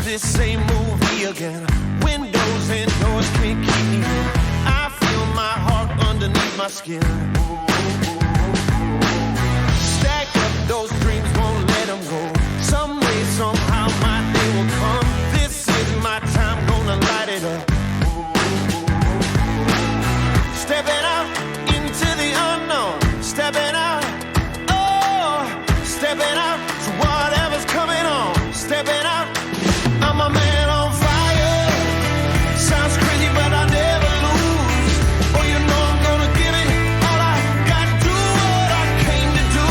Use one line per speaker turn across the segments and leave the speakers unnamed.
this same movie again. Windows and doors can't keep me in. I feel my heart underneath my skin. Stack up those dreams, won't let them go. Some way, somehow my day will come. This is my time, gonna light it up. Stepping out into the unknown. Stepping out, oh, stepping out to whatever's coming on. Stepping out, I'm a man on fire. Sounds crazy, but I never lose. Oh, you know I'm gonna give it all I got. Do what I came to do.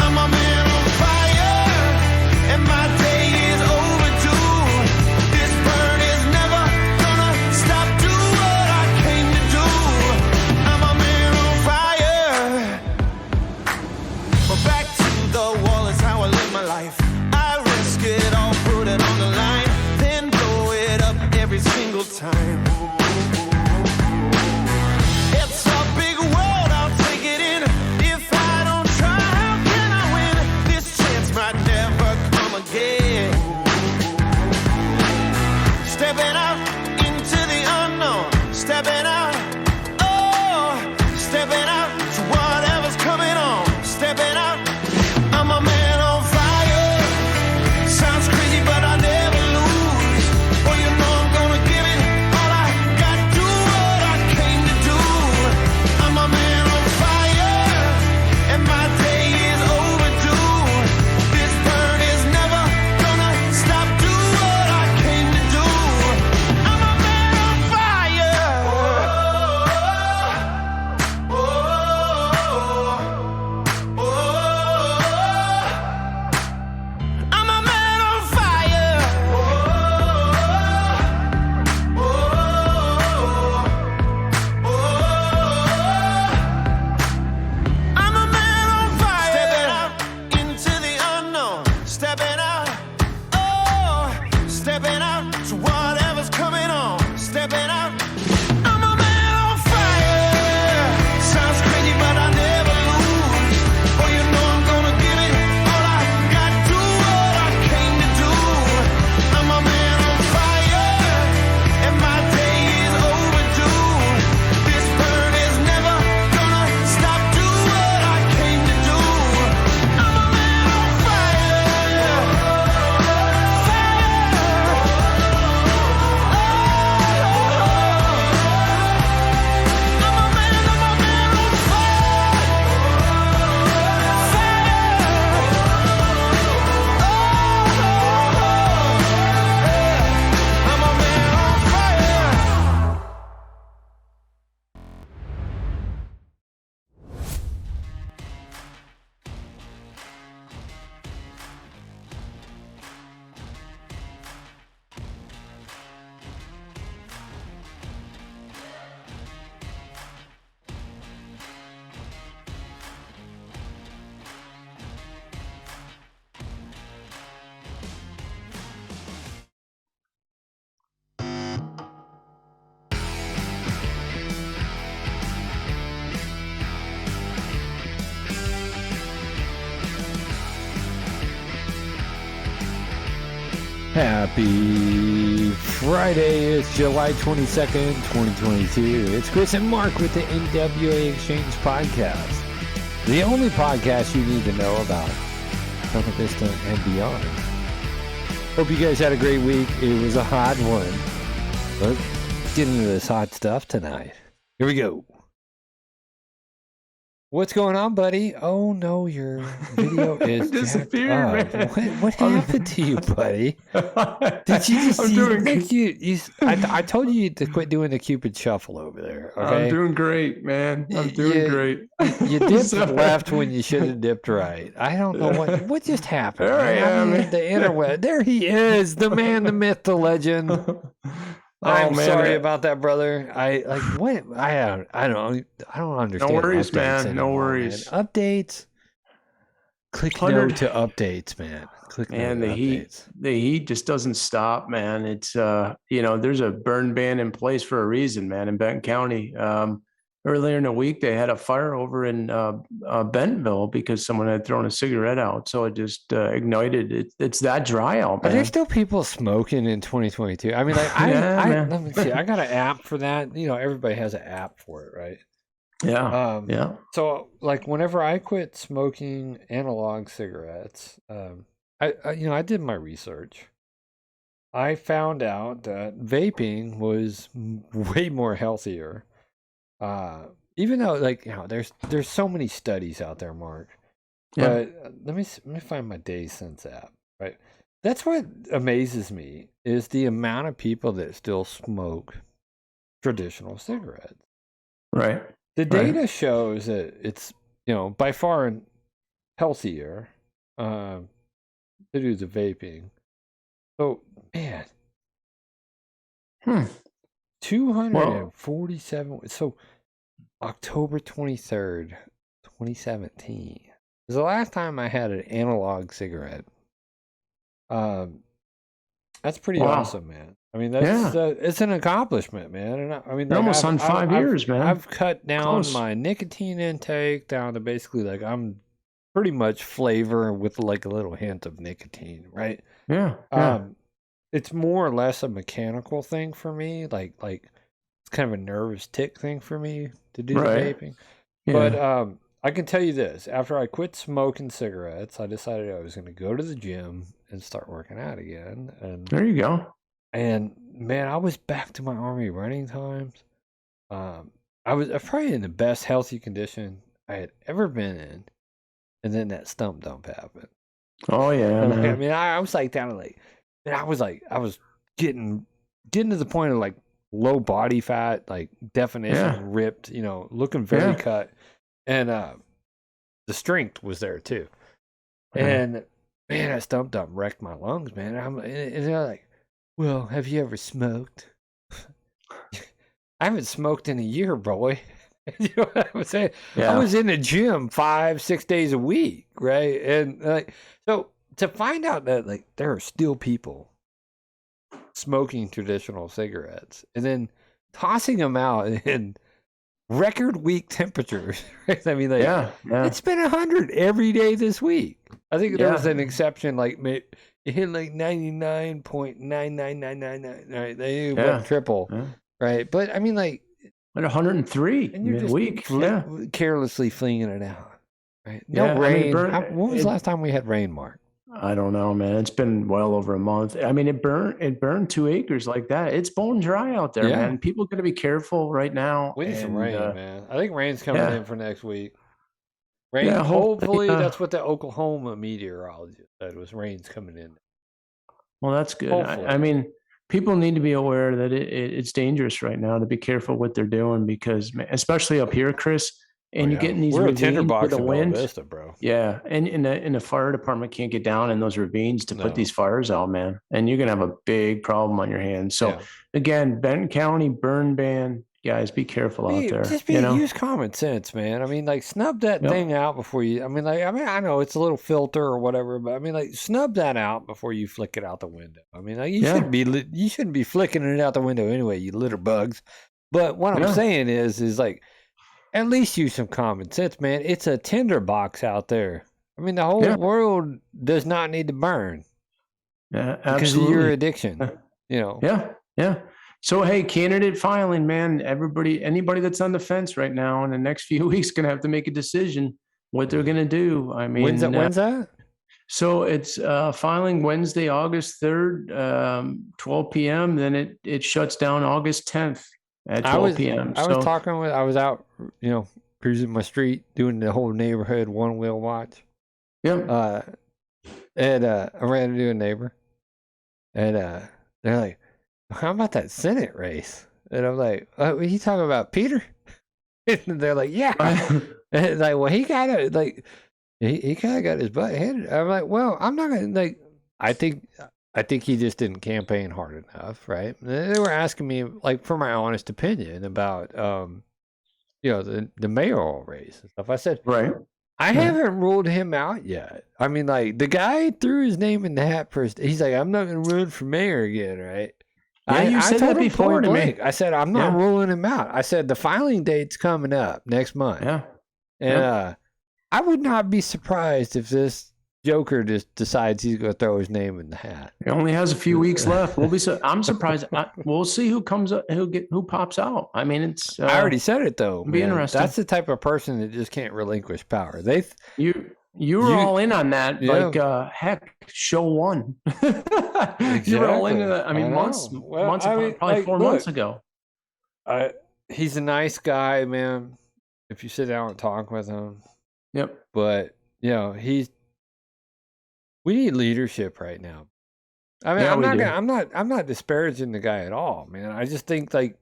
I'm a man on fire, and my day is overdue. This burn is never gonna stop. Do what I came to do. I'm a man on fire. But back to the wall is how I live my life. I risk it all, put it on the line, then blow it up every single time. It's a big world, I'll take it in. If I don't try, how can I win? This chance might never come again. Stepping out into the unknown. Stepping out, oh, stepping out to whatever's coming on. Stepping out, I'm a man on fire. Sounds crazy, but I never lose. Oh, you know I'm gonna give it all I got. Do what I came to do. I'm a man on fire, and my day is overdue. This burn is never gonna stop. Do what I came to do. I'm a man on fire. Oh, oh, oh, oh. I'm a man on fire. Oh, oh, oh. I'm a man on fire. Stepping out into the unknown. Stepping out, oh, stepping out to whatever's coming on. Stepping out, I'm a man on fire. Sounds crazy, but I never lose. Oh, you know I'm gonna give it all I got. Do what I came to do. I'm a man on fire, and my day is overdue. This burn is never gonna stop. Do what I came to do. I'm a man on fire.
Happy Friday. It's July 22nd, 2022. It's Chris and Mark with the NWA Exchange Podcast. The only podcast you need to know about Summer Vista and beyond. Hope you guys had a great week. It was a hot one. Let's get into this hot stuff tonight. Here we go. What's going on, buddy? Oh no, your video is
disappeared, man.
What happened to you, buddy? Did you just?
I'm doing.
I told you to quit doing the Cupid shuffle over there. Okay?
I'm doing great, man. I'm doing great.
You dipped left when you should have dipped right. I don't know what just happened.
There I am.
The interweb. There he is, the man, the myth, the legend. I'm sorry about that, brother. I don't understand.
No worries, man. No worries.
Man. Updates. Click no to updates, man. Click
man,
no to
updates. The heat just doesn't stop, man. It's there's a burn ban in place for a reason, man, in Benton County. earlier in the week they had a fire over in Bentonville because someone had thrown a cigarette out, so it just ignited. It's that dry out, man.
Are there still people smoking in 2022? I mean, like let me see. I got an app for that. Everybody has an app for it, right?
Yeah. Yeah.
So, like, whenever I quit smoking analog cigarettes, I did my research. I found out that vaping was way more healthier. Even though, like, there's so many studies out there, Mark.
Yeah.
But let me find my Days Sense app. Right, that's what amazes me is the amount of people that still smoke traditional cigarettes.
Right.
The data shows that it's by far healthier to do the vaping. So man, 247. So October 23rd, 2017 is the last time I had an analog cigarette. That's pretty awesome, man. I mean, that's it's an accomplishment, man. And I mean,
you're almost on 5 years, man.
I've cut down my nicotine intake down to basically like I'm pretty much flavor with like a little hint of nicotine, right?
Yeah.
It's more or less a mechanical thing for me, like it's kind of a nervous tick thing for me to do the vaping. Yeah. But I can tell you this: after I quit smoking cigarettes, I decided I was going to go to the gym and start working out again. And
there you go.
And man, I was back to my Army running times. I was probably in the best healthy condition I had ever been in, and then that stump dump happened.
Oh yeah,
I mean, I was like down to like, and I was getting to the point of like low body fat, like definition ripped, looking very cut, and the strength was there too. And man, that stump dump wrecked my lungs, man. And they're like, well, have you ever smoked? I haven't smoked in a year, boy. You know what I'm saying? Yeah. I was in the gym 5-6 days a week, right? And like, so to find out that like there are still people smoking traditional cigarettes and then tossing them out in record week temperatures, right? I mean, like, it's been 100 every day this week. I think there was an exception, like it hit like 99.99999, right? They went triple, right? But I mean, like,
at 103
and you're just
week,
carelessly flinging it out, right? No rain. When was the last time we had rain, Mark?
I don't know, man. It's been well over a month. I mean, it burned 2 acres like that. It's bone dry out there, man. People got to be careful right now.
We need some rain, man. I think rain's coming in for next week. Rain, hopefully that's what the Oklahoma meteorologist said, was rain's coming in.
Well, that's good. I mean, people need to be aware that it's dangerous right now to be careful what they're doing because, especially up here, Chris, and you're getting these ravines with the wind.
Vista, bro.
Yeah, and in the fire department can't get down in those ravines to put these fires out, man. And you're gonna have a big problem on your hands. So again, Benton County burn ban. Guys, be careful out there.
Just use common sense, man. I mean, like, snub that thing out before you. I mean, I know it's a little filter or whatever, but I mean, like, snub that out before you flick it out the window. I mean, like, you shouldn't be flicking it out the window anyway, you litter bugs. But what I'm saying is like, at least use some common sense, man. It's a tinderbox out there. I mean, the whole world does not need to burn.
Yeah, absolutely.
Because of your addiction.
Yeah. So, hey, candidate filing, man, anybody that's on the fence right now in the next few weeks going to have to make a decision what they're going to do. I mean,
when's that?
So it's filing Wednesday, August 3rd, 12 p.m. Then it shuts down August 10th at 12 p.m.
I was out, cruising my street, doing the whole neighborhood one-wheel watch.
Yeah.
And I ran into a neighbor, and they're like, how about that Senate race? And I'm like, are you talking about Peter? And they're like, yeah. And like, well, he kind of got his butt handed. I'm like, well, I'm not gonna like. I think he just didn't campaign hard enough, right? And they were asking me like for my honest opinion about the mayoral race and stuff. I said,
right.
I haven't ruled him out yet. I mean, like, the guy threw his name in the hat first. He's like, I'm not gonna run for mayor again, right?
Yeah, you said that before to me.
I said, I'm not ruling him out. I said, the filing date's coming up next month.
Yeah.
And I would not be surprised if this Joker just decides he's going to throw his name in the hat.
He only has a few weeks left. I'm surprised. We'll see who comes up, who pops out. I mean, it's.
I already said it though.
Be interesting.
That's the type of person that just can't relinquish power.
You were all in on that, like heck, show one. Exactly. You were all into that. I mean, probably 4 months ago.
He's a nice guy, man. If you sit down and talk with him, But we need leadership right now. I mean, I'm not disparaging the guy at all, man. I just think like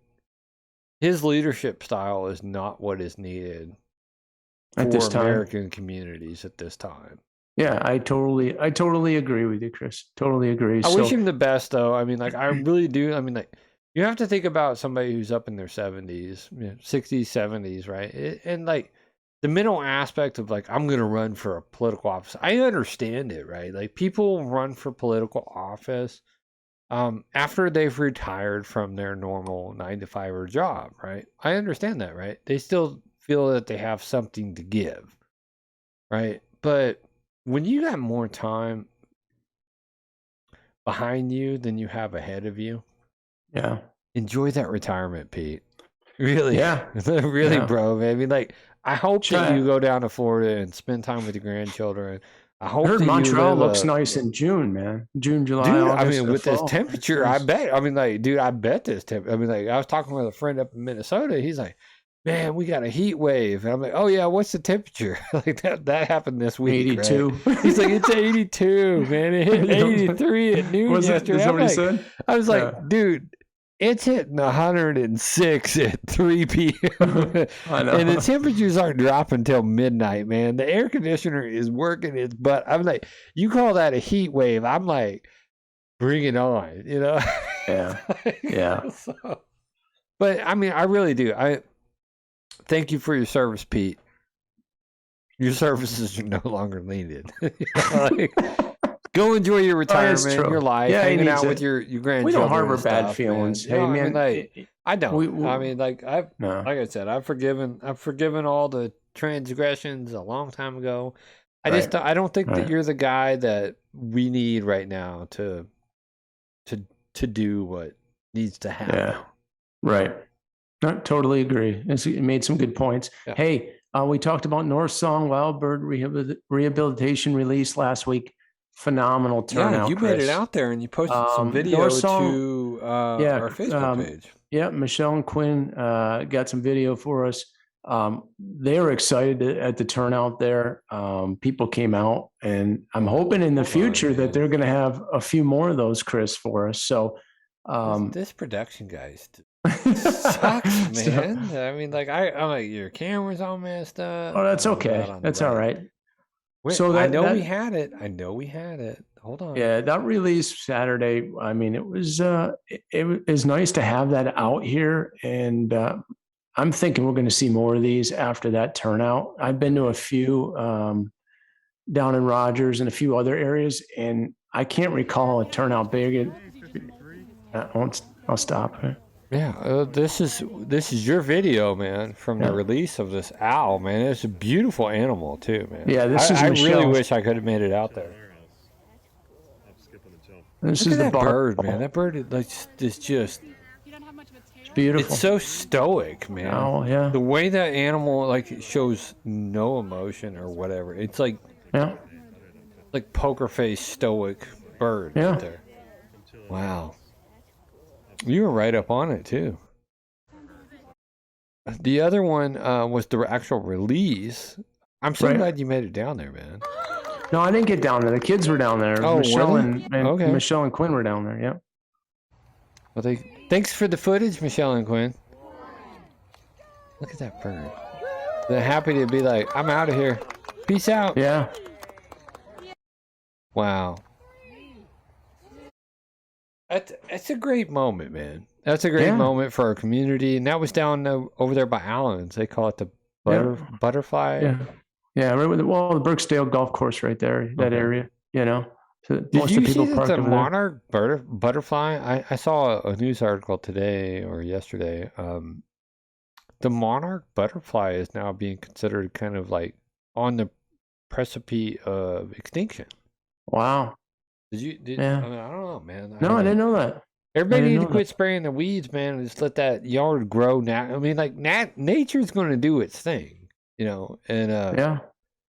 his leadership style is not what is needed
at this time.
American communities at this time.
Yeah, I totally agree with you, Chris. Totally agree.
I wish him the best, though. I mean, like, I really do. I mean, like, you have to think about somebody who's up in their 70s, 60s, 70s, right? And like the mental aspect of like, I'm going to run for a political office. I understand it, right? Like people run for political office after they've retired from their normal 9-to-5 job, right? I understand that, right? They still feel that they have something to give, right? But when you got more time behind you than you have ahead of you, enjoy that retirement, Pete. Really, really, bro. I mean, like, I hope that you go down to Florida and spend time with your grandchildren. I heard
Montreal looks nice in June, man. June, July, August.
I mean, with this temperature, I bet. I mean, like, dude, I bet this temperature. I mean, like, I was talking with a friend up in Minnesota. He's like, man, we got a heat wave. And I'm like, oh yeah, what's the temperature? Like that happened this week.
82.
Right? He's like, it's 82, man. It hit 83 at noon yesterday.
Is that what he said?
I was like, dude, it's hitting 106 at 3 p.m.
I know.
And the temperatures aren't dropping until midnight, man. The air conditioner is working its butt. I'm like, you call that a heat wave? I'm like, bring it on, you know?
Yeah.
But I mean, I really do. Thank you for your service, Pete. Your services are no longer needed. Like, go enjoy your retirement, your life, hanging out with your grandchildren.
We don't harbor bad feelings.
Man.
Hey, man,
I mean, I don't. I mean, like like I said, I've forgiven all the transgressions a long time ago. I don't think that you're the guy that we need right now to do what needs to happen.
Yeah. Right. I totally agree. It made some good points. Yeah. Hey, we talked about North Song Wild Bird Rehabilitation release last week. Phenomenal turnout.
Yeah, you made it out there and you posted some video to our Facebook page.
Yeah, Michelle and Quinn got some video for us. They were excited at the turnout there. People came out, and I'm hoping in the future that they're going to have a few more of those, Chris, for us. So
this production guys sucks, man. I mean, like I'm like, your camera's all messed up.
Oh, that's okay. That's all right.
So I know we had it. Hold on.
Yeah, that release Saturday. I mean, it was nice to have that out here, and I'm thinking we're going to see more of these after that turnout. I've been to a few down in Rogers and a few other areas, and I can't recall a turnout big. I'll stop.
Yeah, this is your video, man, from the release of this owl, man. It's a beautiful animal too, man.
Yeah,
I really wish I could have made it out there.
This
Look
is
at
the
that bird, man. That bird is just
beautiful.
It's so stoic, man.
Oh yeah.
The way that animal it shows no emotion or whatever. It's like like poker face stoic bird right there. Wow. You were right up on it, too. The other one was the actual release. I'm so glad you made it down there, man.
No, I didn't get down there. The kids were down there.
Oh,
Michelle Michelle and Quinn were down there, yeah.
Well, thanks for the footage, Michelle and Quinn. Look at that bird. They're happy to be like, I'm out of here. Peace out.
Yeah.
Wow. That's a great moment, man. That's a great moment for our community. And that was down over there by Allen's. They call it the butterfly.
Yeah. Yeah. Right with the Brookesdale golf course right there, that area, you know.
Did you see that the monarch butterfly? I saw a news article today or yesterday. The monarch butterfly is now being considered kind of like on the precipice of extinction.
Wow.
Yeah. I mean, I don't know, man.
No, I didn't know that.
Everybody need to quit spraying the weeds, man, and just let that yard grow now. I mean, like nature's going to do its thing, and
yeah.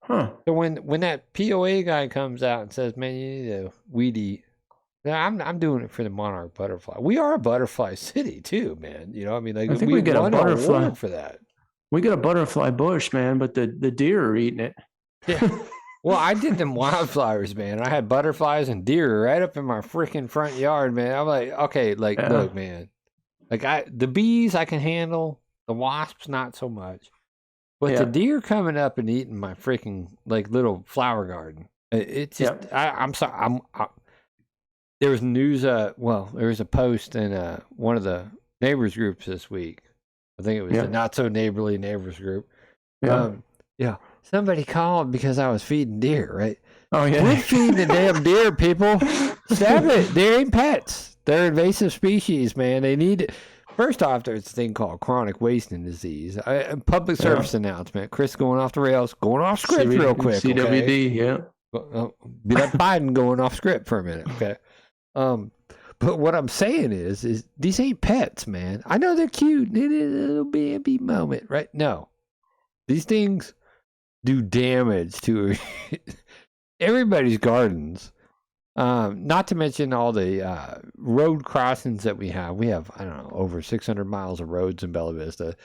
Huh.
So when that POA guy comes out and says, "Man, you need a weed eat," I'm doing it for the monarch butterfly. We are a butterfly city too, man. I mean, like
I think we get a butterfly
for that.
We get a butterfly bush, man, but the deer are eating it.
Yeah. Well, I did them wildflowers, man. I had butterflies and deer right up in my freaking front yard, man. I'm like, okay, look, man. Like the bees I can handle, the wasps not so much. But the deer coming up and eating my freaking like little flower garden. It's just I'm sorry. There was news. There was a post in one of the neighbors groups this week. I think it was the Not So Neighborly Neighbors group. Yeah. Somebody called because I was feeding deer. Right.
Oh yeah.
Quit feeding the damn deer, people. Stop it. They ain't pets. They're invasive species, man. They need it. First off, there's a thing called chronic wasting disease. Public service announcement. Chris going off the rails, going off script real quick.
CWD,
Be like Biden going off script for a minute, okay? But what I'm saying is these ain't pets, man. I know they're cute. They need a little baby moment, right? No. These things do damage to everybody's gardens. Not to mention all the road crossings that we have. We have, I don't know, over 600 miles of roads in Bella Vista.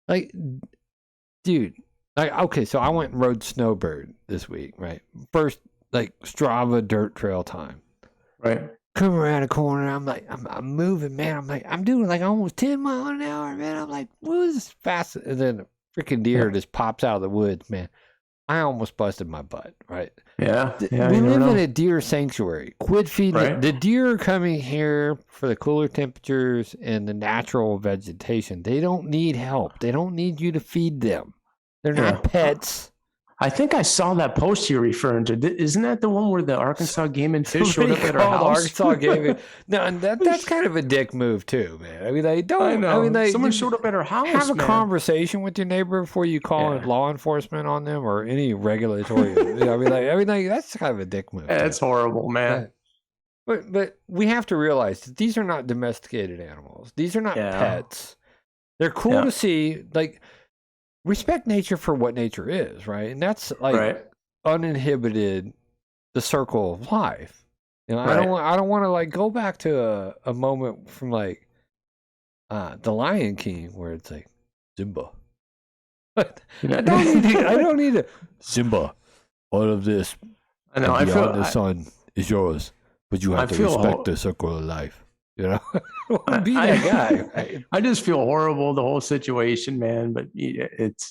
Like, dude, okay, so I went and rode Snowbird this week, right? First, like, Strava dirt trail time.
Right.
Come around the corner, I'm like, I'm moving, man. I'm like, I'm doing like almost 10 miles an hour, man. I'm like, what is this fast? And then a freaking deer just pops out of the woods, man. I almost busted my butt, right?
Yeah.
We live in a deer sanctuary. Quit feeding it. The deer are coming here for the cooler temperatures and the natural vegetation. They don't need help. They don't need you to feed them. They're not pets.
I think I saw that post you're referring to. Isn't that the one where the Arkansas Game and Fish showed up at our house?
Arkansas Game. No, and that's kind of a dick move too, man. I mean, they don't. I know. I mean,
someone showed up at our house.
Have a conversation with your neighbor before you call law enforcement on them or any regulatory. I mean, that's kind of a dick move.
That's horrible, man.
But we have to realize that these are not domesticated animals. These are not pets. They're cool to see. Like, respect nature for what nature is, right? And that's like uninhibited, the circle of life. I don't want to like go back to a moment from like the Lion King where it's like Simba. I don't need to Simba. All of this, I know. I feel the sun is yours, but you have to respect the circle of life. Be that guy. Right?
I just feel horrible, the whole situation, man. But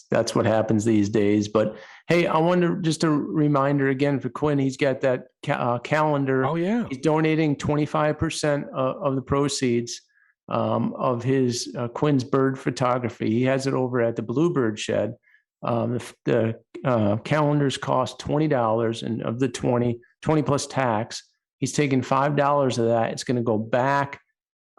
that's what happens these days. But hey, I wonder, just a reminder again for Quinn. He's got that calendar.
Oh yeah.
He's donating 25% of the proceeds of his Quinn's bird photography. He has it over at the Bluebird Shed. The calendars cost $20, and of the 20 plus tax. He's taking $5 of that. It's going to go back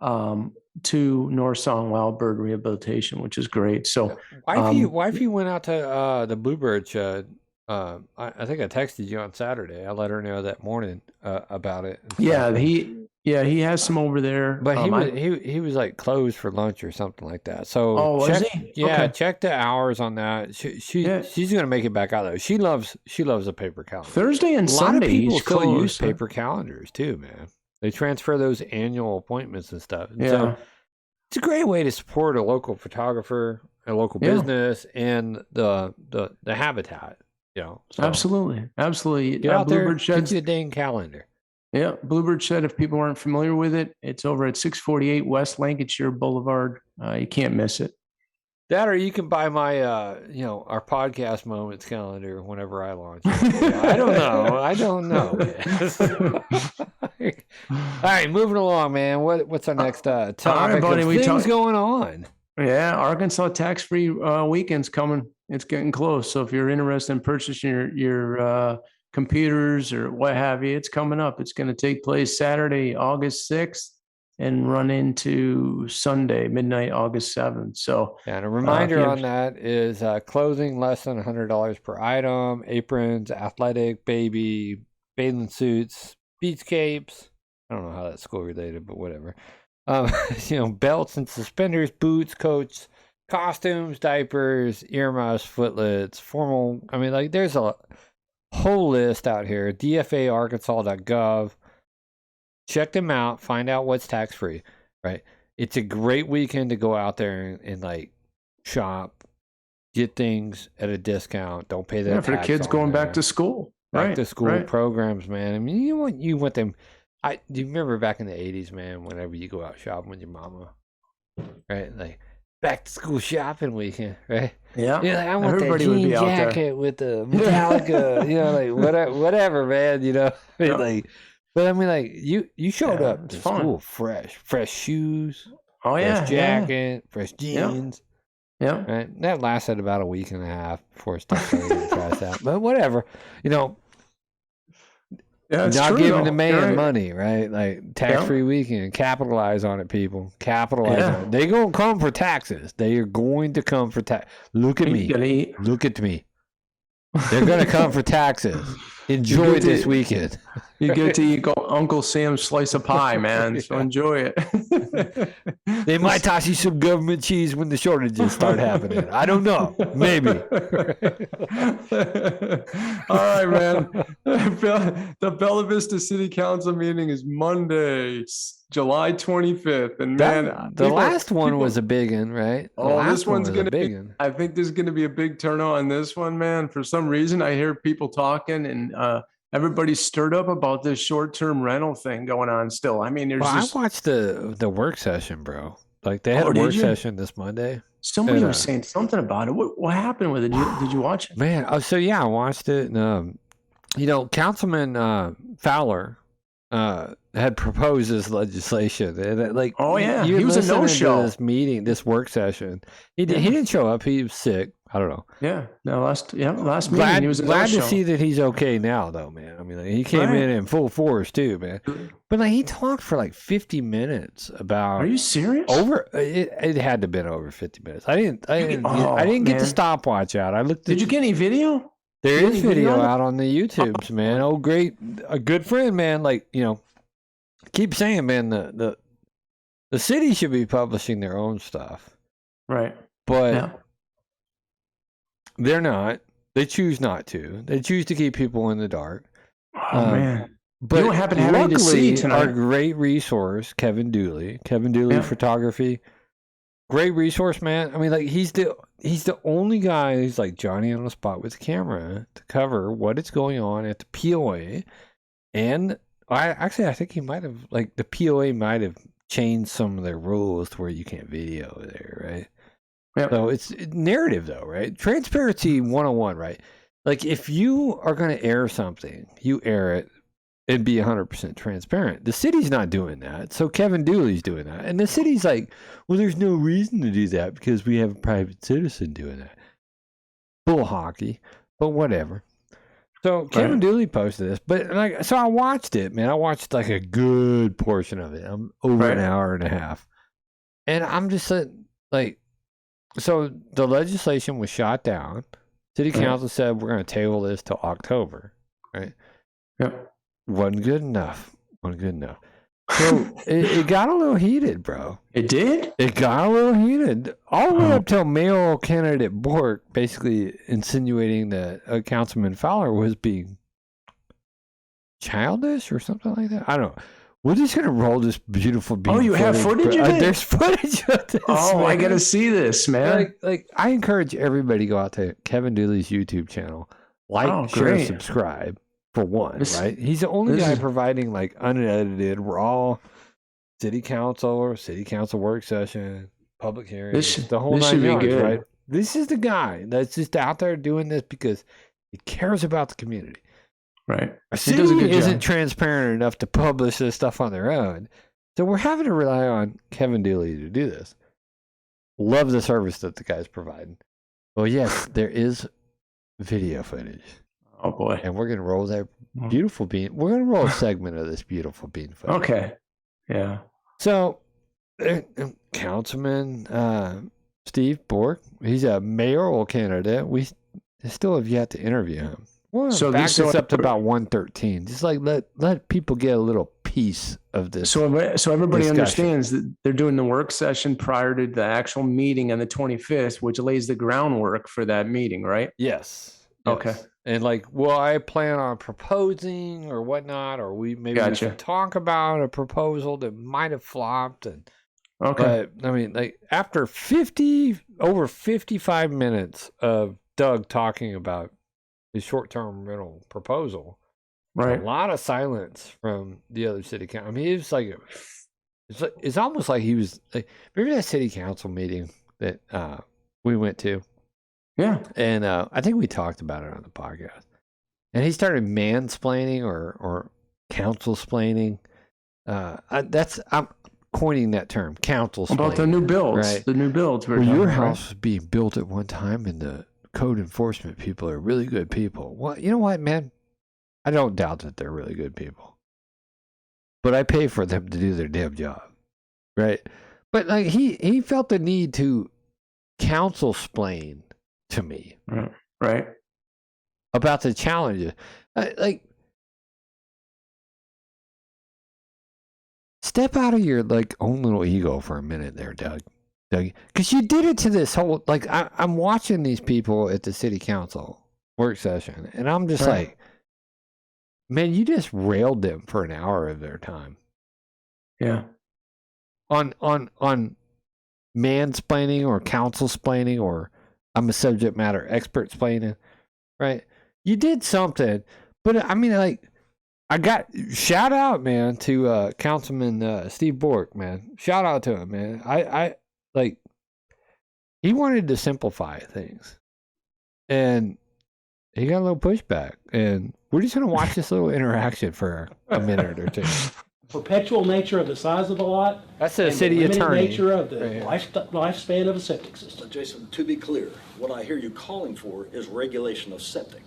to North Song Wild Bird Rehabilitation, which is great. So,
wifey went out to the Bluebird Shed. I think I texted you on Saturday. I let her know that morning about it.
He has some over there.
But he was like closed for lunch or something like that. So
was he?
Yeah, check the hours on that. She's gonna make it back out though. She loves a paper calendar.
Thursday and Sunday.
A lot of people still use paper calendars too, man. They transfer those annual appointments and stuff. And so it's a great way to support a local photographer, a local business, and the habitat. So,
absolutely.
Get out there, get you a dang calendar.
Yeah, Bluebird Shed, if people aren't familiar with it, it's over at 648 West Lancashire Boulevard. You can't miss it.
That, or you can buy my, our podcast moments calendar whenever I launch it. I don't know. All right, moving along, man. What's our next topic? All right, buddy, things going on.
Yeah, Arkansas tax-free weekend's coming. It's getting close. So if you're interested in purchasing your computers or what have you. It's coming up. It's going to take place Saturday, August 6th and run into Sunday, midnight, August 7th. So,
and a reminder on that is clothing less than $100 per item, aprons, athletic, baby, bathing suits, beach capes. I don't know how that's school related, but whatever. Belts and suspenders, boots, coats, costumes, diapers, earmuffs, footlets, formal. I mean, like, there's a whole list out here. DFAarkansas.gov. Check them out. Find out what's tax free. Right. It's a great weekend to go out there and like shop, get things at a discount. Don't pay that.
For the kids going back to school.
Back to school programs, man. I mean, you want them. Do you remember back in the 80s, man, whenever you go out shopping with your mama, right? Like back to school shopping weekend, right?
Yeah.
You're like, I want that jean jacket with the Metallica, like whatever, man, like, but I mean, like you showed up to school fresh shoes, fresh jacket, fresh jeans.
Yeah.
Right? That lasted about a week and a half before stuff started getting trashed out. But whatever,
Yeah, it's
not
true,
giving
though.
the man
You're right.
money, right? Like tax-free weekend. Capitalize on it, people. Capitalize on it. They're going to come for taxes. They are going to come for tax. Look at me. Look at me. They're going to come for taxes. Enjoy this weekend.
You get to eat Uncle Sam's slice of pie, man. So enjoy it.
They might toss you some government cheese when the shortages start happening. I don't know. Maybe.
All right, man. The Bella Vista City Council meeting is Monday, July 25th. And man,
the last one was a big one, right?
This one's going to be, I think there's going to be a big turnout on this one, man. For some reason, I hear people talking and everybody's stirred up about this short-term rental thing going on still. I mean,
I watched the work session, bro. Like they had a work session this Monday.
Somebody was saying something about it. What happened with it? Did you watch it?
Man, I watched it. And, Councilman Fowler had proposed this legislation, and
he was a no-show.
This meeting, this work session. He didn't show up. He was sick. I don't know.
Last meeting he was a
glad
no-show.
to see that he's okay now, though, man. I mean, he came in full force too, man. But he talked for like 50 minutes about.
Are you serious?
It had to have been over 50 minutes. I didn't get the stopwatch out. I looked.
Did you get any video?
There is video out on the YouTubes, man. Oh, great, a good friend, man. Like keep saying, man, the city should be publishing their own stuff,
right?
But they're not. They choose not to. They choose to keep people in the dark.
Oh man!
But
you don't happen to have any to see tonight.
Our great resource, Kevin Dooley Photography, great resource, man. I mean, he's the only guy who's like Johnny on the spot with the camera to cover what is going on at the POA, and I think he might have the POA might have changed some of their rules to where you can't video there, right?
Yep.
So it's narrative, though, right? Transparency 101, right? Like, if you are going to air something, you air it and be 100% transparent. The city's not doing that, so Kevin Dooley's doing that. And the city's like, well, there's no reason to do that because we have a private citizen doing that. Bull hockey, but whatever. So Kevin Dooley posted this, but so I watched it, man. I watched a good portion of it. I'm over an hour and a half. And I'm just so the legislation was shot down. City council said we're going to table this till October, right?
Yep.
Wasn't good enough. So it got a little heated, bro.
It did?
It got a little heated. All the way up till mayoral candidate Bork basically insinuating that Councilman Fowler was being childish or something like that. I don't know. We're just going to roll this beautiful
you have footage of it?
There's footage of this.
Oh,
man.
I got to see this, man.
I encourage everybody to go out to Kevin Dooley's YouTube channel. Share, subscribe for one, right? He's the only guy providing unedited, raw city council work session, public hearings, the whole 9 yards, right? This is the guy that's just out there doing this because he cares about the community.
Right.
Our city isn't transparent enough to publish this stuff on their own. So we're having to rely on Kevin Dooley to do this. Love the service that the guy's providing. Well, yes, there is video footage.
Oh boy.
And we're gonna roll that beautiful bean. We're gonna roll a segment of this beautiful bean footage.
Okay. Yeah.
So, Councilman Steve Bork, he's a mayoral candidate. We still have yet to interview him. We'll back this up to about 113. Just like let people get a little piece of this.
So everybody
discussion.
understands that they're doing the work session prior to the actual meeting on the 25th, which lays the groundwork for that meeting, right?
Yes.
Okay.
And like, well, I plan on proposing or whatnot, or we should talk about a proposal that might have flopped. And
okay.
But I mean, like after over 55 minutes of Doug talking about his short-term rental proposal,
right?
A lot of silence from the other city council. I mean, it was like it's almost like he was like, remember that city council meeting that we went to?
Yeah.
And I think we talked about it on the podcast. And he started mansplaining or council-splaining. I'm coining that term, council-splaining.
About the new builds,
right?
The new builds.
Well, your house was being built at one time, and the code enforcement people are really good people. Well, you know what, man? I don't doubt that they're really good people. But I pay for them to do their damn job, right? But like he felt the need to counsel-splain to me,
right,
about the challenges. Like, step out of your like own little ego for a minute there, Doug, because you did it to this whole like I'm watching these people at the city council work session, and I'm just like, man, you just railed them for an hour of their time.
Yeah.
On mansplaining or counsel-splaining or I'm a subject matter expert splaining, right? You did something, but I mean, like, I got shout out, man, to Councilman Steve Bork, man. Shout out to him, man. I like he wanted to simplify things, and he got a little pushback, and we're just gonna watch this little interaction for a minute or two.
Perpetual nature of the size of the lot.
That's the city attorney.
The nature of the
Right.
lifespan of a septic system.
Jason, to be clear, what I hear you calling for is regulation of septic.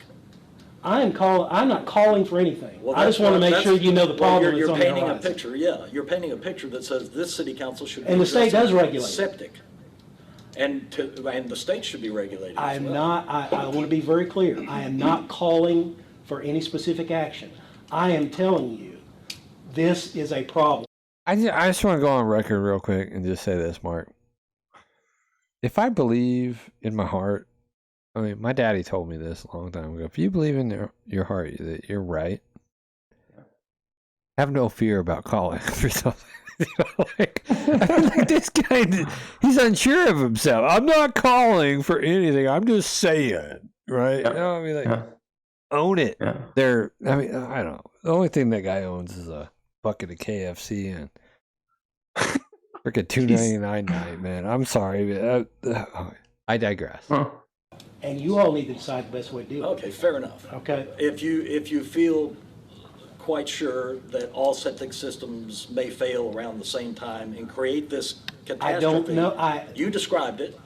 I'm not calling for anything.
Well,
I just want to make sure you know the problem
you're
that's on the
painting a
horizon.
picture, yeah. You're painting a picture that says this city council should be
And the state does
addressing
regulate it.
septic. And the state should be regulated as
I'm
well.
not, I want to be very clear. I am not calling for any specific action. I am telling you, this is a problem.
I just want to go on record real quick and just say this, Mark. If I believe in my heart, I mean, my daddy told me this a long time ago. If you believe in your heart that you're right, have no fear about calling for something. Like this guy, he's unsure of himself. I'm not calling for anything. I'm just saying, right?
Yeah.
You know what I mean? Like, own it.
Yeah.
I mean, I don't know. The only thing that guy owns is a bucket of KFC and freaking $2.99 night, man. I'm sorry, but I digress.
And you all need to decide the best way to deal with it.
Okay, fair enough.
Okay.
If you feel quite sure that all septic systems may fail around the same time and create this catastrophe.
I don't know.
You described it.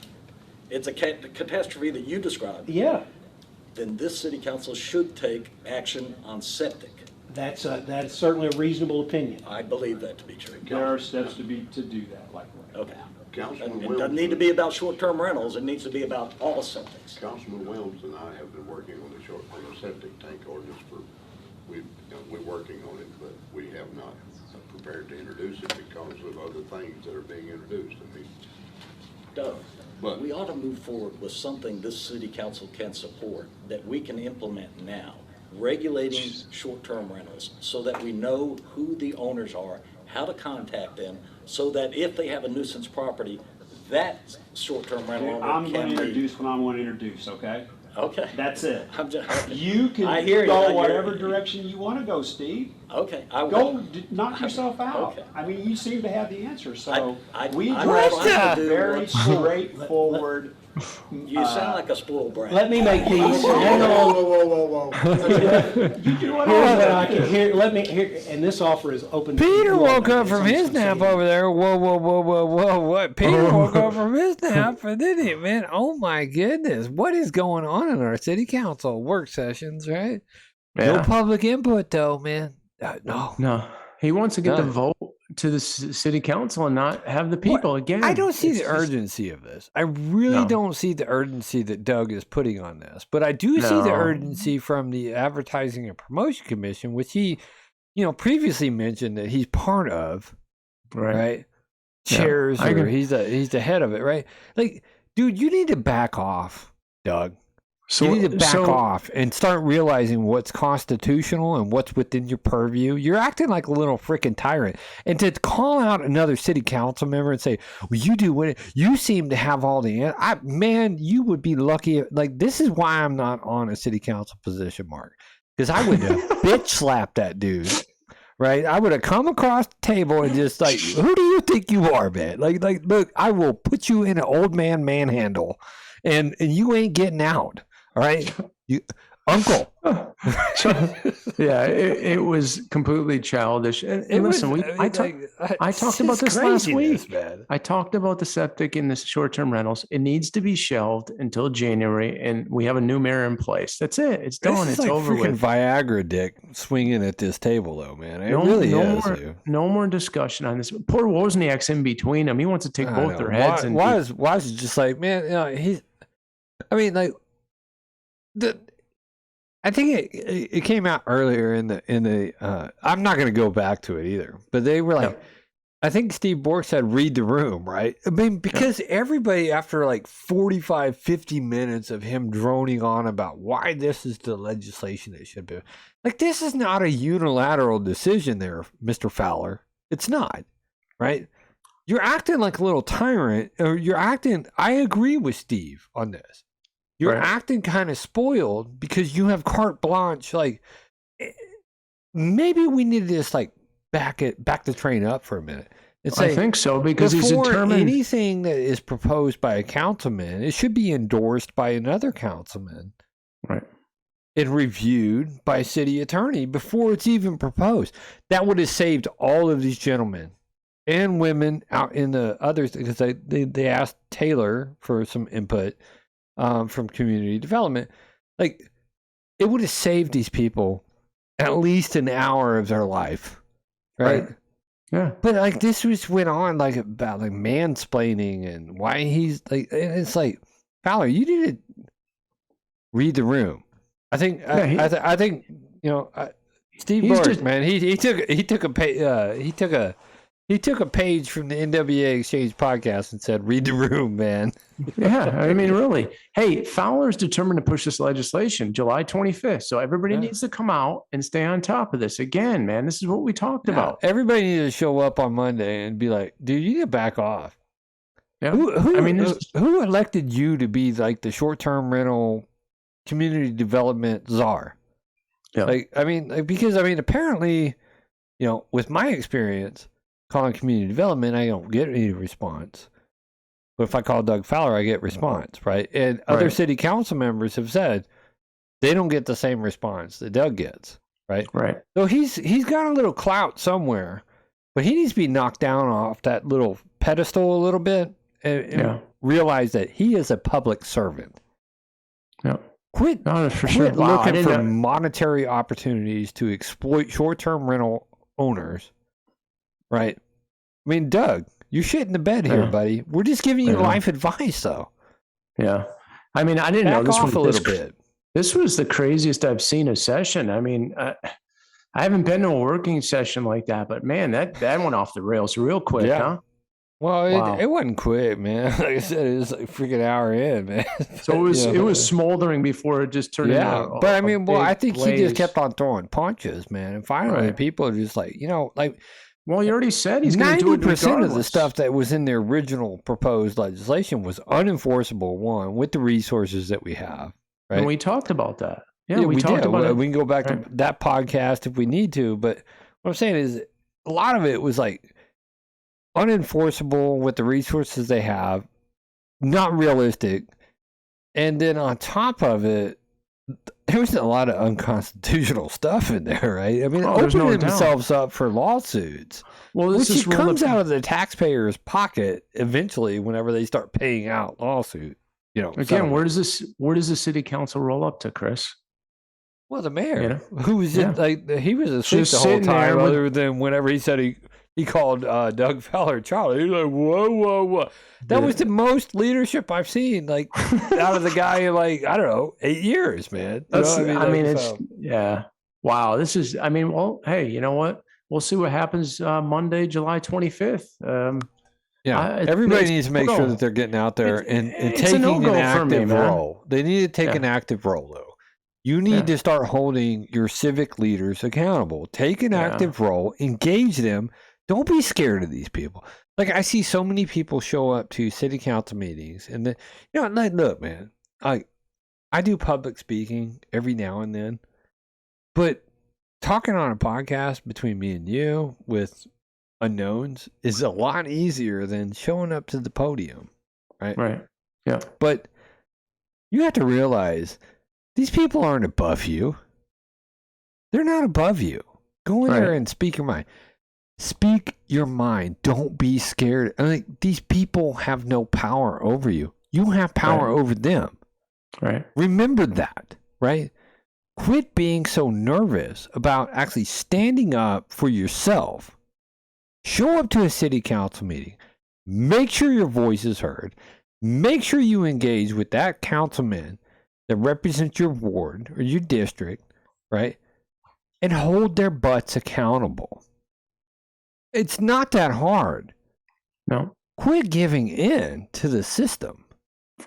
It's a catastrophe that you described.
Yeah,
Then this city council should take action on septic.
that's certainly a reasonable opinion.
I believe that to be true.
There are steps to do that, likely.
Okay.
Councilman
It doesn't need to be about short-term rentals. It needs to be about all septics.
Councilman Williams and I have been working on the septic tank ordinance we're working on it, but we have not prepared to introduce it because of other things that are being introduced. I mean,
Doug,
But-
we ought to move forward with something this city council can support that we can implement now, regulating short-term rentals so that we know who the owners are, how to contact them, so that if they have a nuisance property, that short-term rental
I'm
owner
going
can
to
be.
introduce what I'm going to introduce, okay?
Okay.
That's it.
I'm just,
You can
I hear you. I
go
hear
whatever
you.
direction you want to go, Steve.
Okay.
Knock yourself out.
Okay.
I mean, you seem to have the answer, so we
I'm
addressed
trying to do
very
what's-
straightforward.
You sound like a spoiled brat.
Let me make these, hang on.
Whoa.
You do what
Here's
I
what I can hear, let me, here, and this offer is open. to
Peter
you all,
woke
but
up
it's
from
on
his
some
nap
saying.
over there. Whoa, what? Peter woke up from his nap, and then he, man, oh my goodness, what is going on in our city council work sessions, right? No
Yeah.
public input, though, man. No.
No, he wants to get the
None.
vote to the city council and not have the people again.
I don't see
it's
the
just-
urgency of this. I really
No.
don't see the urgency that Doug is putting on this. But I do see the
No.
urgency from the Advertising and Promotion Commission, which he, previously mentioned that he's part of, right?
Yeah,
Chairs,
I
or
agree.
he's the head of it, right? Like, dude, you need to back off, Doug.
So
You need to back off and start realizing what's constitutional and what's within your purview. You're acting like a little freaking tyrant. And to call out another city council member and say, well, you do what you seem to have all the man, you would be lucky. Like, this is why I'm not on a city council position, Mark. Because I would have bitch slapped that dude. Right? I would have come across the table and just like, who do you think you are, man? Like, look, I will put you in an old man manhandle and you ain't getting out. All right, you, Uncle.
Yeah, it was completely childish. And listen, I talked about this last week.
Man.
I talked about the septic and the short-term rentals. It needs to be shelved until January, and we have a new mayor in place. That's it. It's done.
This is
It's
like
over
freaking
with.
Viagra dick swinging at this table, though, man. It
No,
really
no
is.
more,
dude.
no more discussion on this. Poor Wozniak's in between them. He wants to take
I
both
know.
their heads and
why is it just like, man? He's. I mean, like I think it came out earlier in the. I'm not going to go back to it either, but they were like.
No.
I think Steve Bork said, read the room, right? I mean, because everybody, after like 45, 50 minutes of him droning on about why this is the legislation that should be, like, this is not a unilateral decision there, Mr. Fowler. It's not, right? You're acting like a little tyrant, or I agree with Steve on this. You're
Right.
acting kind of spoiled because you have carte blanche. Like, maybe we need to just like, back the train up for a minute and say,
I think so, because he's
before
determined.
anything that is proposed by a councilman, it should be endorsed by another councilman
Right.
and reviewed by a city attorney before it's even proposed. That would have saved all of these gentlemen and women out in the others, because they asked Taylor for some input from community development. Like, it would have saved these people at least an hour of their life. Right?
Yeah.
But like, this went on like about like mansplaining and why he's like, and it's like, Fowler, you need to read the room. I think I think Steve
He's
Bork,
just-
man, he took a page from the NWA Exchange podcast and said, read the room, man.
Yeah, I mean, really. Hey, Fowler's determined to push this legislation July 25th. So everybody
Yeah.
needs to come out and stay on top of this. Again, man, this is what we talked about.
Everybody needs to show up on Monday and be like, dude, you need to back off.
Yeah.
Who elected you to be like the short-term rental community development czar?
Yeah.
Because apparently, with my experience calling community development, I don't get any response. But if I call Doug Fowler, I get response, right? And other
Right.
city council members have said they don't get the same response that Doug gets, right?
Right.
So he's got a little clout somewhere, but he needs to be knocked down off that little pedestal a little bit and realize that he is a public servant.
Yeah.
Quit
For sure.
quit
Wow, I
looking
didn't
for
know-
monetary opportunities to exploit short-term rental owners, right? I mean, Doug, you're shitting the bed here,
Yeah.
buddy. We're just giving you
Yeah.
life advice, though.
Yeah. I mean, I didn't know
Back
this
off
was
a little bit.
This was the craziest I've seen a session. I mean, I haven't been to a working session like that, but man, that went off the rails real quick,
Yeah.
huh?
Well,
Wow.
it wasn't quick, man. Like I said, it was like a freaking hour in, man.
So it was
You
it
know,
was smoldering before it just turned
yeah.
into
But I mean, I think he just
blaze.
kept on throwing punches, man. And finally,
Right.
people are just like,
Well, you already said he's going to do it
90% of the
regardless.
stuff that was in the original proposed legislation was unenforceable, one, with the resources that we have. Right?
And we talked about that. Yeah,
we
talked
did.
about it.
We can go back to
Right.
that podcast if we need to, but What I'm saying is a lot of it was like unenforceable with the resources they have, not realistic. And then on top of it, there was a lot of unconstitutional stuff in there, right? I mean, opening themselves up for lawsuits, which comes out of the taxpayer's pocket eventually whenever they start paying out lawsuit.
Again, where does the city council roll up to, Chris?
Well, the mayor, who was he was asleep
Just
the whole
sitting there
time, other than whenever he said he called Doug Feller Charlie. He's like, whoa. That was the most leadership I've seen, like, out of the guy in, like, I don't know, 8 years, man.
Yeah. Wow. This is, well, hey, you know what? We'll see what happens Monday, July 25th.
Everybody needs to make sure that they're getting out there and taking an active role. They need to take an active role, though. You need to start holding your civic leaders accountable. Take an active role, engage them. Don't be scared of these people. Like, I see so many people show up to city council meetings, and look, man, I do public speaking every now and then, but talking on a podcast between me and you with unknowns is a lot easier than showing up to the podium, right?
Right. Yeah.
But you have to realize these people aren't above you. They're not above you. Go in there and speak your mind. Speak your mind. Don't be scared. These people have no power over you. You have power over them.
Right.
Remember that, right? Quit being so nervous about actually standing up for yourself. Show up to a city council meeting. Make sure your voice is heard. Make sure you engage with that councilman that represents your ward or your district, right? And hold their butts accountable. It's not that hard.
No.
Quit giving in to the system.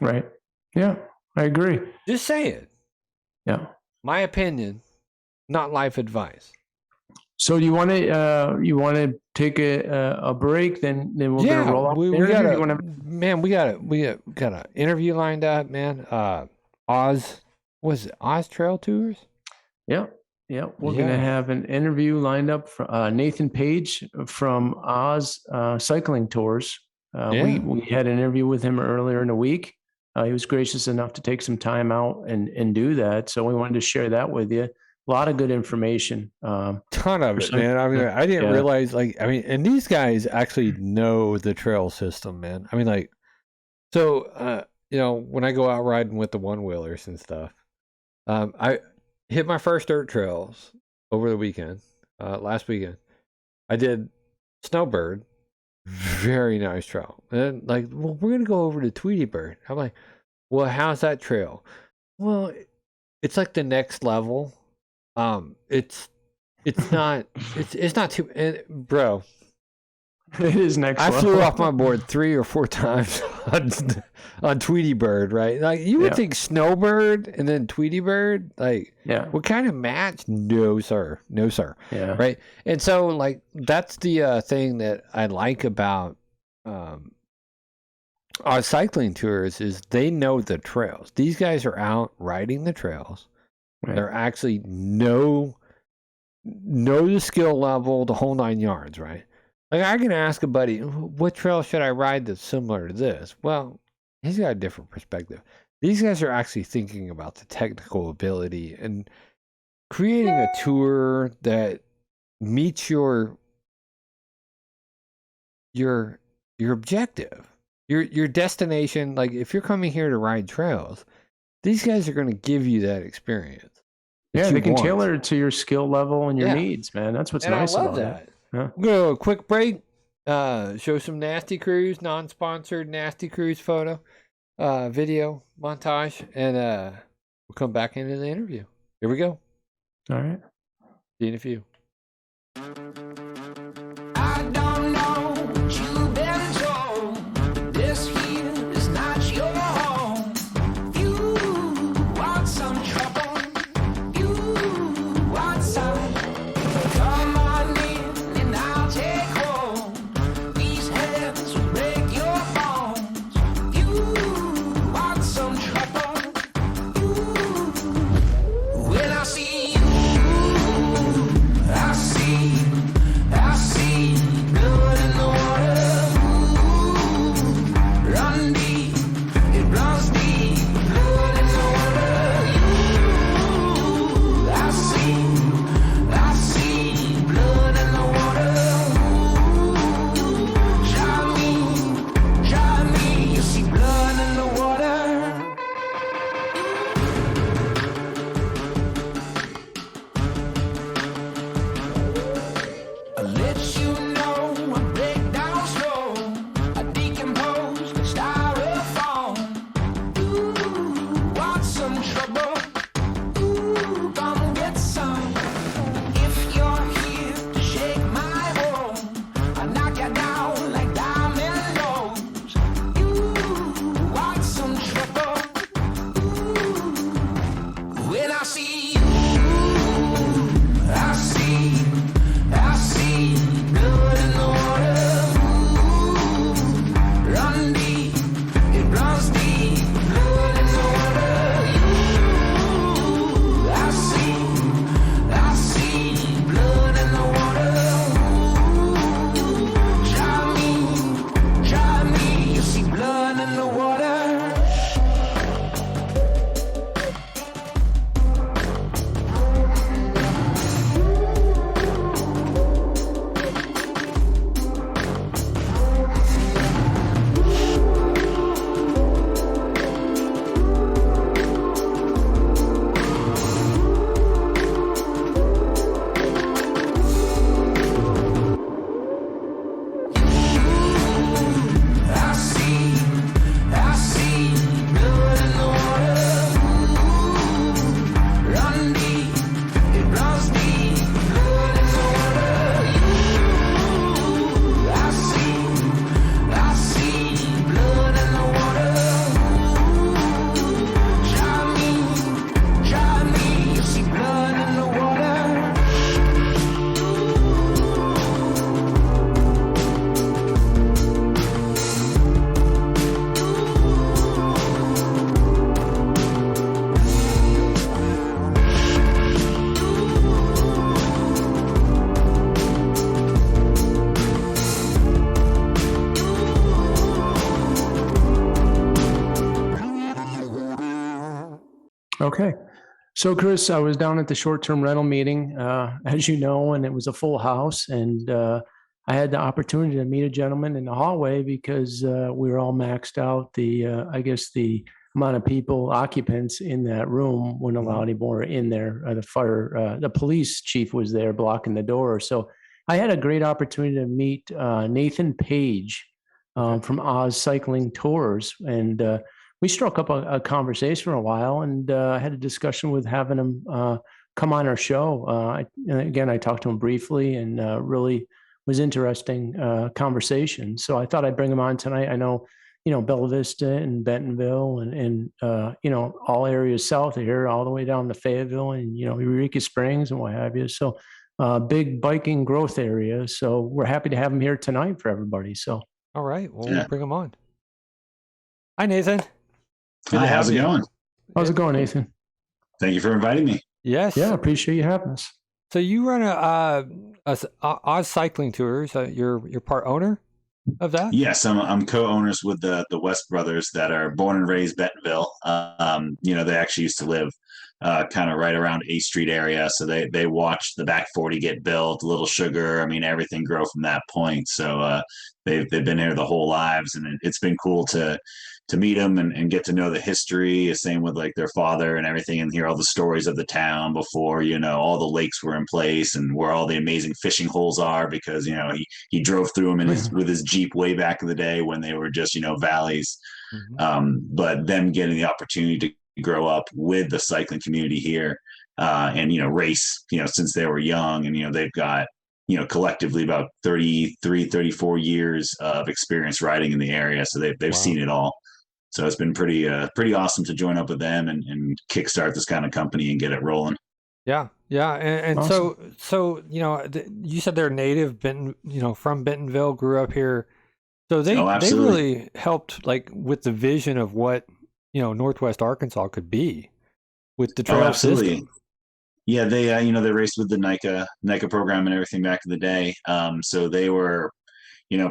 Right. Yeah, I agree.
Just say it.
Yeah.
My opinion, not life advice.
So you want to take a break? Then we're gonna roll off.
We got an interview lined up, man. Oz Trail Tours?
Yeah. We're gonna have an interview lined up for Nathan Paige from Oz Cycling Tours. We had an interview with him earlier in the week. He was gracious enough to take some time out and do that. So we wanted to share that with you. A lot of good information.
Ton of it, man. I didn't realize, and these guys actually know the trail system, man. when I go out riding with the one-wheelers and stuff, I hit my first dirt trails over the weekend, last weekend. I did Snowbird, very nice trail. And we're going to go over to Tweety Bird. I'm like, well, how's that trail? Well, it's like the next level. It's not too, bro.
It is next level.
I flew off my board 3 or 4 times on Tweety Bird, right? Like, you would think Snowbird and then Tweety Bird, what kind of match? No, sir.
Yeah.
Right. And so, that's the thing that I like about our cycling tours is they know the trails. These guys are out riding the trails. Right. They're actually know the skill level, the whole 9 yards, right? Like, I can ask a buddy, what trail should I ride that's similar to this? Well, he's got a different perspective. These guys are actually thinking about the technical ability and creating a tour that meets your objective, your destination. Like, if you're coming here to ride trails, these guys are going to give you that experience.
Yeah, they can tailor it to your skill level and your needs, man. That's what's nice about that.
Yeah. We'll go a quick break. Show some Nasty Cruise, non-sponsored Nasty Cruise photo, video montage, and we'll come back into the interview. Here we go.
All right.
See you in a few.
I don't know what you've been told. This here is not your home. You want some trouble. You want some. Come on in and I'll take hold. These hands will break your bones. You want some trouble. When I see you, I see
Okay. So, Chris, I was down at the short-term rental meeting, as you know, and it was a full house. And I had the opportunity to meet a gentleman in the hallway because we were all maxed out. I guess the amount of people, occupants in that room wouldn't allow any more in there. The police chief was there blocking the door. So I had a great opportunity to meet Nathan Paige from Oz Cycling Tours. And we struck up a conversation for a while, and I had a discussion with having him come on our show. I talked to him briefly, and really was interesting conversation. So I thought I'd bring him on tonight. I know, Bella Vista and Bentonville and all areas south of here, all the way down to Fayetteville and, Eureka Springs and what have you. So big biking growth area. So we're happy to have him here tonight for everybody. So.
All right. Well, we'll bring him on. Hi, Nathan.
Hi, how's it going?
How's it going, Nathan?
Thank you for inviting me.
Yes.
Yeah, appreciate you having us.
So you run a Oz Cycling Tours. You're part owner of that?
Yes, I'm co-owners with the West brothers that are born and raised Bentonville. They actually used to live kind of right around A Street area. So they watched the back 40 get built, Little Sugar. I mean, everything grow from that point. So they've been here the whole lives, and it's been cool to meet them and get to know the history. Same with like their father and everything, and hear all the stories of the town before, all the lakes were in place and where all the amazing fishing holes are, because, he drove through them with his Jeep way back in the day when they were just, valleys. Mm-hmm. But them getting the opportunity to grow up with the cycling community here and, race, since they were young, and, they've got, collectively about 33, 34 years of experience riding in the area. So they've seen it all. So it's been pretty awesome to join up with them and kickstart this kind of company and get it rolling.
Yeah. Yeah. And awesome. So, you said they're native, from Bentonville, grew up here. So they really helped like with the vision of what, Northwest Arkansas could be with the trail system.
Yeah. They raced with the NICA program and everything back in the day. So they were,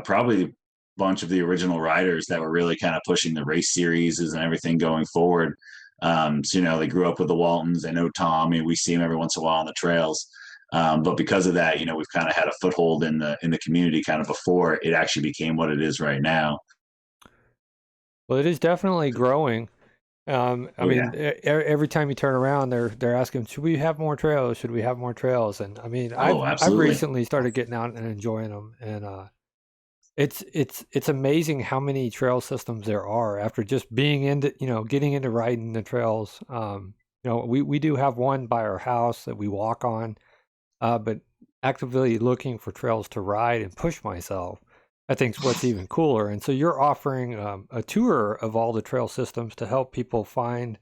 probably bunch of the original riders that were really kind of pushing the race series and everything going forward. They grew up with the Waltons. They know Tom. I mean, we see him every once in a while on the trails. But because of that, we've kind of had a foothold in the community kind of before it actually became what it is right now.
Well, it is definitely growing. Every time you turn around, they're asking, should we have more trails? Should we have more trails? And I mean, I've recently started getting out and enjoying them, and it's amazing how many trail systems there are after just being into, getting into riding the trails. We do have one by our house that we walk on, but actively looking for trails to ride and push myself, I think is what's even cooler. And so you're offering a tour of all the trail systems to help people find,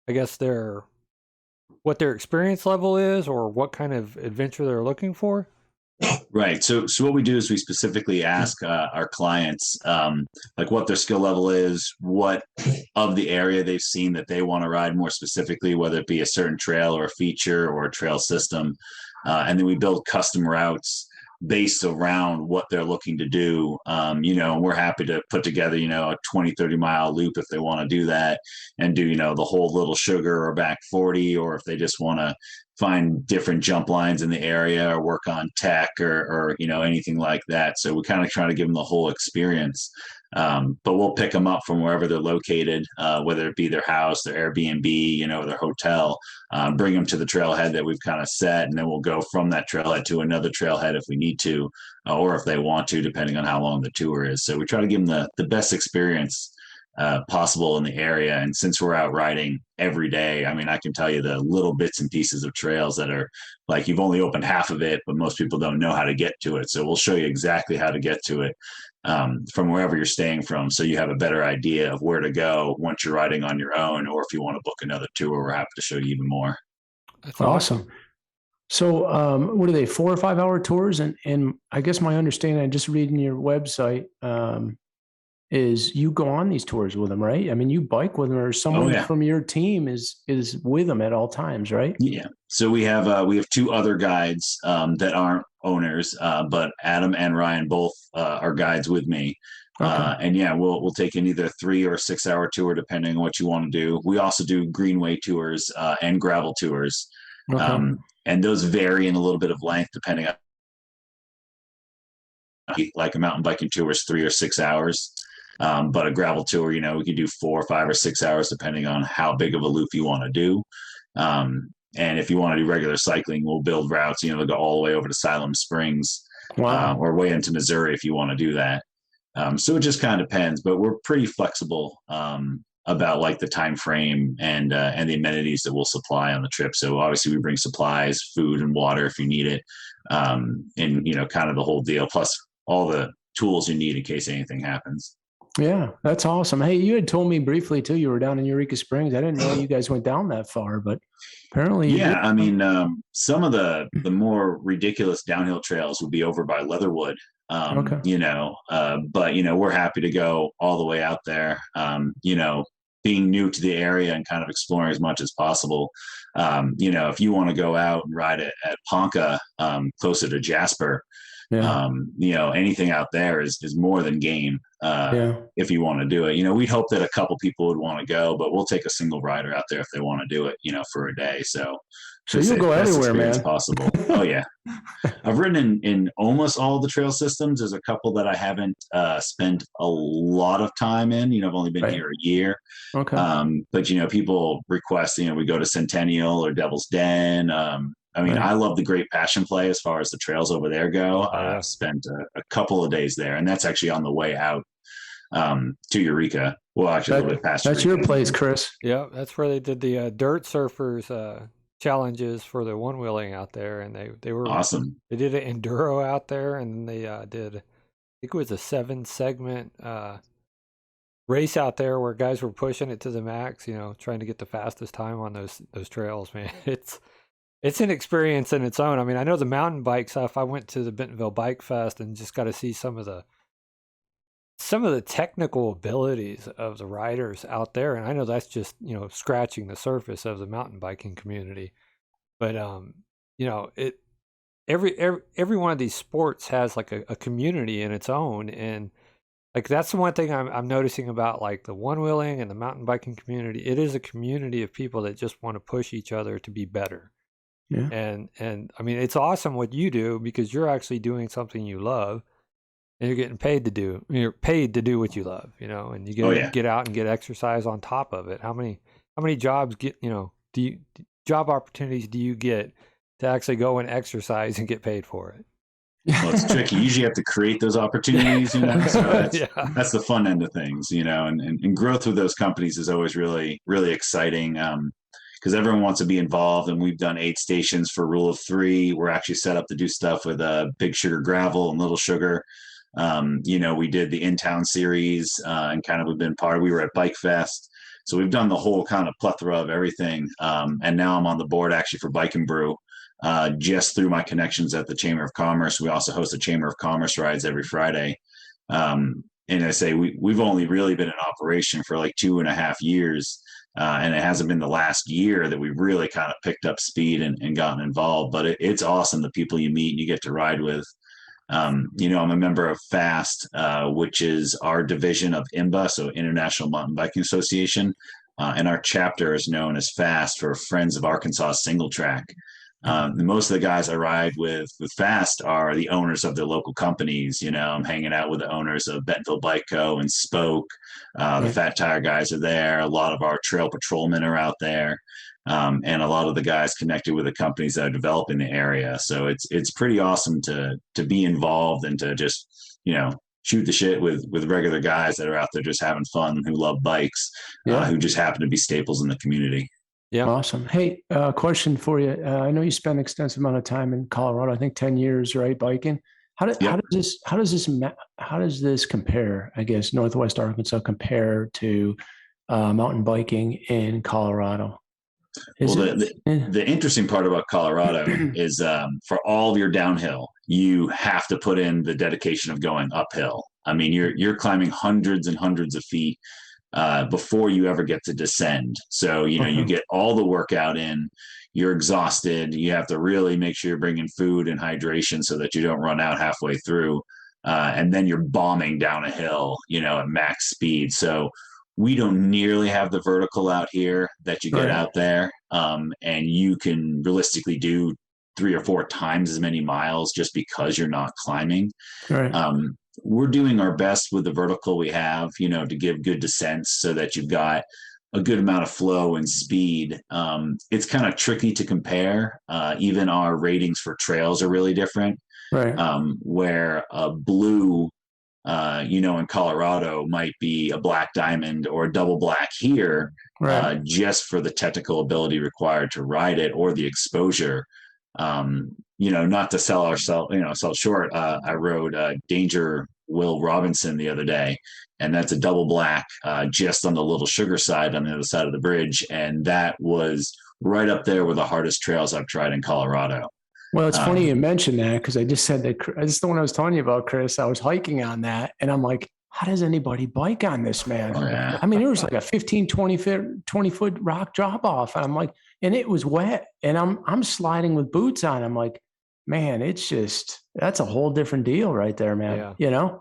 I guess, what their experience level is or what kind of adventure they're looking for.
Right. So what we do is we specifically ask our clients like what their skill level is, what of the area they've seen that they want to ride more specifically, whether it be a certain trail or a feature or a trail system. And then we build custom routes based around what they're looking to do. And we're happy to put together, a 20, 30 mile loop if they want to do that and do, the whole Little Sugar or back 40, or if they just want to find different jump lines in the area or work on tech or anything like that. So we kind of try to give them the whole experience. But we'll pick them up from wherever they're located, whether it be their house, their Airbnb, or their hotel, bring them to the trailhead that we've kind of set. And then we'll go from that trailhead to another trailhead if we need to, or if they want to, depending on how long the tour is. So we try to give them the best experience possible in the area. And since we're out riding every day, I mean, I can tell you the little bits and pieces of trails that are like you've only opened half of it, but most people don't know how to get to it. So we'll show you exactly how to get to it from wherever you're staying from, so you have a better idea of where to go once you're riding on your own, or if you want to book another tour, we're happy to show you even more.
That's awesome. So what are they, 4 or 5 hour tours? And I guess my understanding, just reading your website, is you go on these tours with them, right? I mean, you bike with them, or someone from your team is with them at all times, right?
Yeah. So we have 2 other guides that aren't owners, but Adam and Ryan both are guides with me.
Okay.
And yeah, we'll take an either 3 or 6 hour tour depending on what you want to do. We also do greenway tours and gravel tours,
Okay.
and those vary in a little bit of length depending on, like a mountain biking tour is 3 or 6 hours. But a gravel tour, we can do 4, 5, or 6 hours depending on how big of a loop you want to do. And if you want to do regular cycling, we'll build routes, they'll go all the way over to Siloam Springs,
Wow.
or way into Missouri if you want to do that. So it just kind of depends, but we're pretty flexible about like the time frame and the amenities that we'll supply on the trip. So obviously we bring supplies, food and water if you need it, and kind of the whole deal, plus all the tools you need in case anything happens.
Yeah, that's awesome. Hey, you had told me briefly too, you were down in Eureka Springs. I didn't know you guys went down that far, but apparently you
Yeah,
did.
I mean, some of the more ridiculous downhill trails would be over by Leatherwood.
Okay.
But we're happy to go all the way out there. Being new to the area and kind of exploring as much as possible. If you want to go out and ride at Ponca, closer to Jasper,
Yeah.
anything out there is more than game.
Yeah.
If you want to do it, we'd hope that a couple people would want to go, but we'll take a single rider out there if they want to do it, for a day. So
you'll go
best
everywhere,
experience
man.
possible. Oh yeah. I've ridden in almost all the trail systems. There's a couple that I haven't spent a lot of time in. I've only been
Right.
here a year.
Okay.
But people request, we go to Centennial or Devil's Den.
Right.
I love the Great Passion Play as far as the trails over there go. I've spent a couple of days there, and that's actually on the way out to Eureka. Well, actually, a little bit past.
That's
Eureka.
your place, Chris.
Yeah, that's where they did the dirt surfers challenges for the one wheeling out there, and they were
Awesome.
They did an enduro out there, and they did, I think it was a 7-segment race out there where guys were pushing it to the max, trying to get the fastest time on those trails. Man, it's an experience in its own. I mean, I know the mountain bike stuff. I went to the Bentonville Bike Fest and just got to see some of the technical abilities of the riders out there. And I know that's just, scratching the surface of the mountain biking community. But, every one of these sports has like a community in its own. And like, that's the one thing I'm noticing about like the one wheeling and the mountain biking community. It is a community of people that just want to push each other to be better.
Yeah.
And I mean, it's awesome what you do because you're actually doing something you love. And you're getting paid to do. You're paid to do what you love, and you get out and get exercise on top of it. How many jobs job opportunities do you get to actually go and exercise and get paid for it?
Well, it's tricky. You usually have to create those opportunities, So that's the fun end of things, and growth with those companies is always really, really exciting. Because everyone wants to be involved, and we've done 8 stations for Rule of 3. We're actually set up to do stuff with Big Sugar Gravel and Little Sugar. We did the In-Town series, and kind of we were at Bike Fest. So we've done the whole kind of plethora of everything. And now I'm on the board actually for Bike and Brew, just through my connections at the Chamber of Commerce. We also host a Chamber of Commerce rides every Friday. And I say we've only really been in operation for like 2.5 years. And it hasn't been the last year that we've really kind of picked up speed and gotten involved. But it's awesome, the people you meet and you get to ride with. I'm a member of FAST, which is our division of IMBA, so International Mountain Biking Association. And our chapter is known as FAST, for Friends of Arkansas Single Track. Most of the guys I ride with FAST are the owners of their local companies. I'm hanging out with the owners of Bentonville Bike Co. and Spoke. The Fat Tire guys are there. A lot of our trail patrolmen are out there. And a lot of the guys connected with the companies that are developing the area. So it's pretty awesome to be involved and to just, shoot the shit with regular guys that are out there just having fun, who love bikes, who just happen to be staples in the community.
Yeah.
Awesome. Hey, question for you. I know you spent an extensive amount of time in Colorado, I think 10 years, right? Biking. How does this compare, I guess, Northwest Arkansas compare to mountain biking in Colorado?
The interesting part about Colorado is for all of your downhill, you have to put in the dedication of going uphill. I mean, you're climbing hundreds and hundreds of feet before you ever get to descend. So, you get all the workout in, you're exhausted. You have to really make sure you're bringing food and hydration so that you don't run out halfway through. And then you're bombing down a hill, at max speed. So we don't nearly have the vertical out here that you get out there. And you can realistically do 3 or 4 times as many miles just because you're not climbing.
Right.
We're doing our best with the vertical we have, to give good descents so that you've got a good amount of flow and speed. It's kind of tricky to compare. Even our ratings for trails are really different.
Right.
Where a blue, in Colorado might be a black diamond or a double black here, just for the technical ability required to ride it or the exposure. Not to sell short. I rode Danger Will Robinson the other day, and that's a double black, just on the little sugar side on the other side of the bridge. And that was right up there with the hardest trails I've tried in Colorado.
Well, it's funny you mentioned that, because I just said that, this is the one I was telling you about, Chris. I was hiking on that, and I'm like, how does anybody bike on this, man?
Oh, yeah.
I mean, there was like a 15, 20 foot rock drop off. And I'm like, and it was wet, and I'm sliding with boots on. I'm like, man, that's a whole different deal right there, man.
Yeah.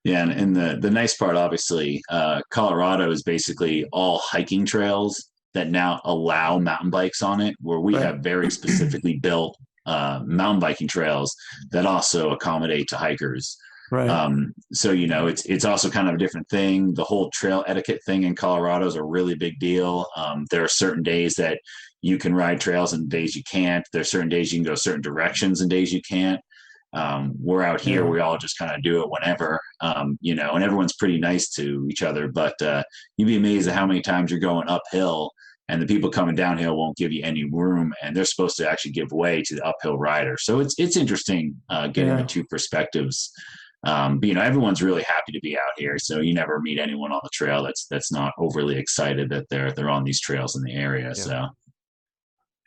Yeah. And the nice part, obviously, Colorado is basically all hiking trails that now allow mountain bikes on it, where we have very specifically built mountain biking trails that also accommodate to hikers.
Right.
So, it's also kind of a different thing. The whole trail etiquette thing in Colorado is a really big deal. There are certain days that you can ride trails and days you can't. There are certain days you can go certain directions and days you can't. We're out here, we all just kind of do it whenever, and everyone's pretty nice to each other, but you'd be amazed at how many times you're going uphill and the people coming downhill won't give you any room, and they're supposed to actually give way to the uphill rider. So it's interesting getting the two perspectives. But, everyone's really happy to be out here. So you never meet anyone on the trail that's not overly excited that they're on these trails in the area. Yeah. So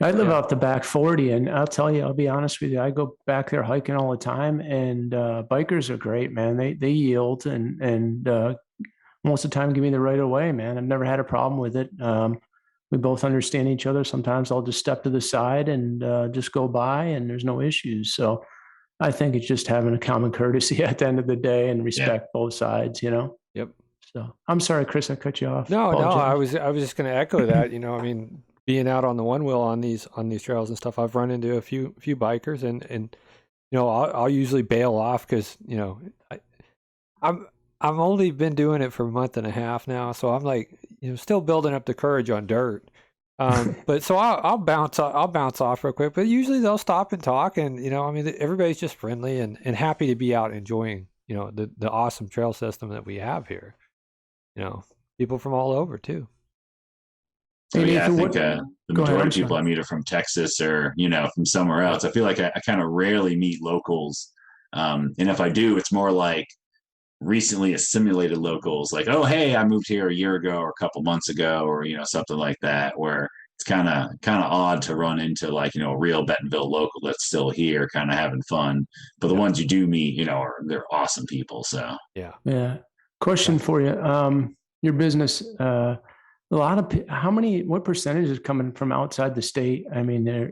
I live off the back 40, and I'll be honest with you, I go back there hiking all the time, and bikers are great, man. They yield and most of the time give me the right of way, man. I've never had a problem with it. We both understand each other. Sometimes I'll just step to the side and just go by, and there's no issues. So I think it's just having a common courtesy at the end of the day and respect both sides,
Yep.
So I'm sorry, Chris, I cut you off.
No, I was just going to echo that. I mean, being out on the one wheel on these trails and stuff, I've run into a few bikers, and I'll usually bail off because I've only been doing it for a month and a half now, so I'm like still building up the courage on dirt. But so I'll bounce off real quick, but usually they'll stop and talk, and I mean, everybody's just friendly and happy to be out enjoying the awesome trail system that we have here. People from all over too.
So I think the majority of people I meet are from Texas or from somewhere else. I feel like I kind of rarely meet locals, and if I do, it's more like recently assimilated locals, like, oh, hey, I moved here a year ago or a couple months ago, or something like that, where it's kind of odd to run into like a real Bentonville local that's still here kind of having fun, but the ones you do meet they're awesome people. So
yeah Question for you, your business, what percentage is coming from outside the state? I mean, they're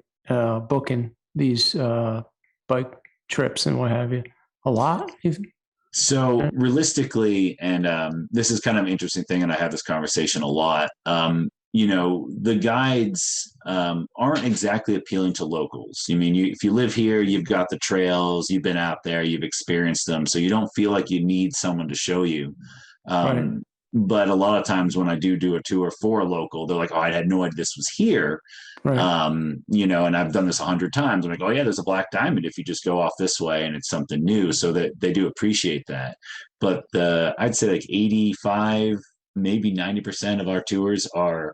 booking these bike trips and what have you. A lot?
So realistically, and this is kind of an interesting thing, and I have this conversation a lot, the guides aren't exactly appealing to locals. I mean, if you live here, you've got the trails, you've been out there, you've experienced them, so you don't feel like you need someone to show you. But a lot of times when I do a tour for a local, they're like, oh, I had no idea this was here.
Right.
And I've done this 100 times. I'm like, oh yeah, there's a black diamond if you just go off this way, and it's something new. So that they do appreciate that. But I'd say like 85, maybe 90% of our tours are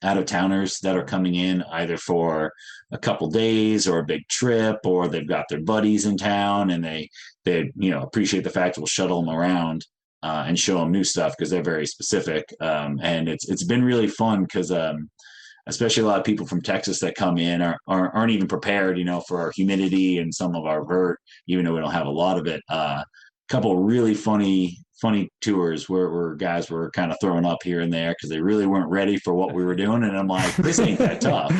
out of towners that are coming in either for a couple days or a big trip, or they've got their buddies in town and they appreciate the fact we'll shuttle them around and show them new stuff because they're very specific. And it's been really fun because especially a lot of people from Texas that come in aren't even prepared, for our humidity and some of our vert, even though we don't have a lot of it. A couple of really funny funny tours where guys were kind of throwing up here and there because they really weren't ready for what we were doing. And I'm like, this ain't that tough.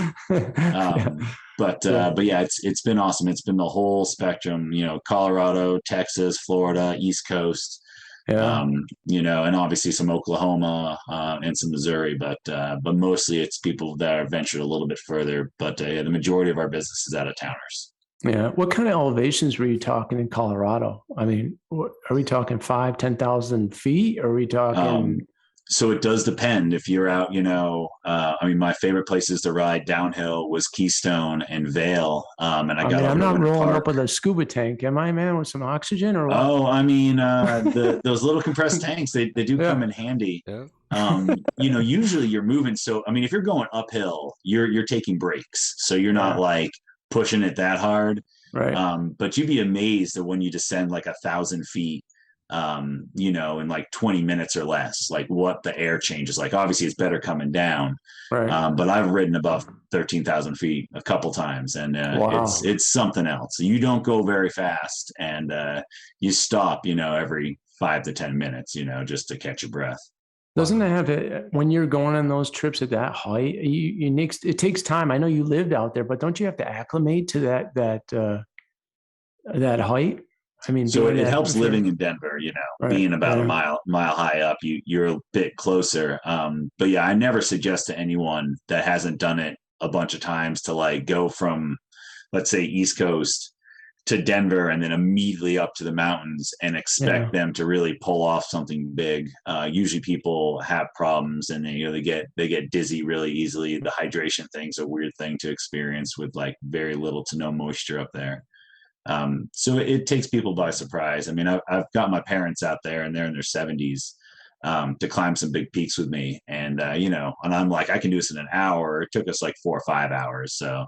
But yeah, it's been awesome. It's been the whole spectrum, Colorado, Texas, Florida, East Coast, and obviously some Oklahoma and some Missouri, but mostly it's people that are ventured a little bit further. But the majority of our business is out of towners.
Yeah. What kind of elevations were you talking in Colorado? I mean, are we talking 5,000, 10,000 feet? Or are we talking?
So it does depend. If you're out, my favorite places to ride downhill was Keystone and Vail. And
I'm not rolling up with a scuba tank, am I, man, with some oxygen or what?
Oh, those little compressed tanks, they do come in handy.
Yeah.
Usually you're moving. So, if you're going uphill, you're taking breaks. So you're not like pushing it that hard.
Right.
But you'd be amazed that when you descend like 1,000 feet, in like 20 minutes or less, like what the air changes. Like obviously it's better coming down.
Right.
But I've ridden above 13,000 feet a couple times, and
Wow.
it's something else. You don't go very fast, and you stop, every 5 to 10 minutes, just to catch your breath.
Doesn't it have to, when you're going on those trips at that height, it takes time. I know you lived out there, but don't you have to acclimate to that height?
So it helps living in Denver,
Right.
being about a mile high up, you're a bit closer. But yeah, I never suggest to anyone that hasn't done it a bunch of times to like go from, let's say, East Coast to Denver and then immediately up to the mountains and expect them to really pull off something big. Usually people have problems, and they get dizzy really easily. The hydration thing's a weird thing to experience with like very little to no moisture up there. So it takes people by surprise. I've got my parents out there, and they're in their 70s, to climb some big peaks with me. And, and I'm like, I can do this in an hour. It took us like 4 or 5 hours. So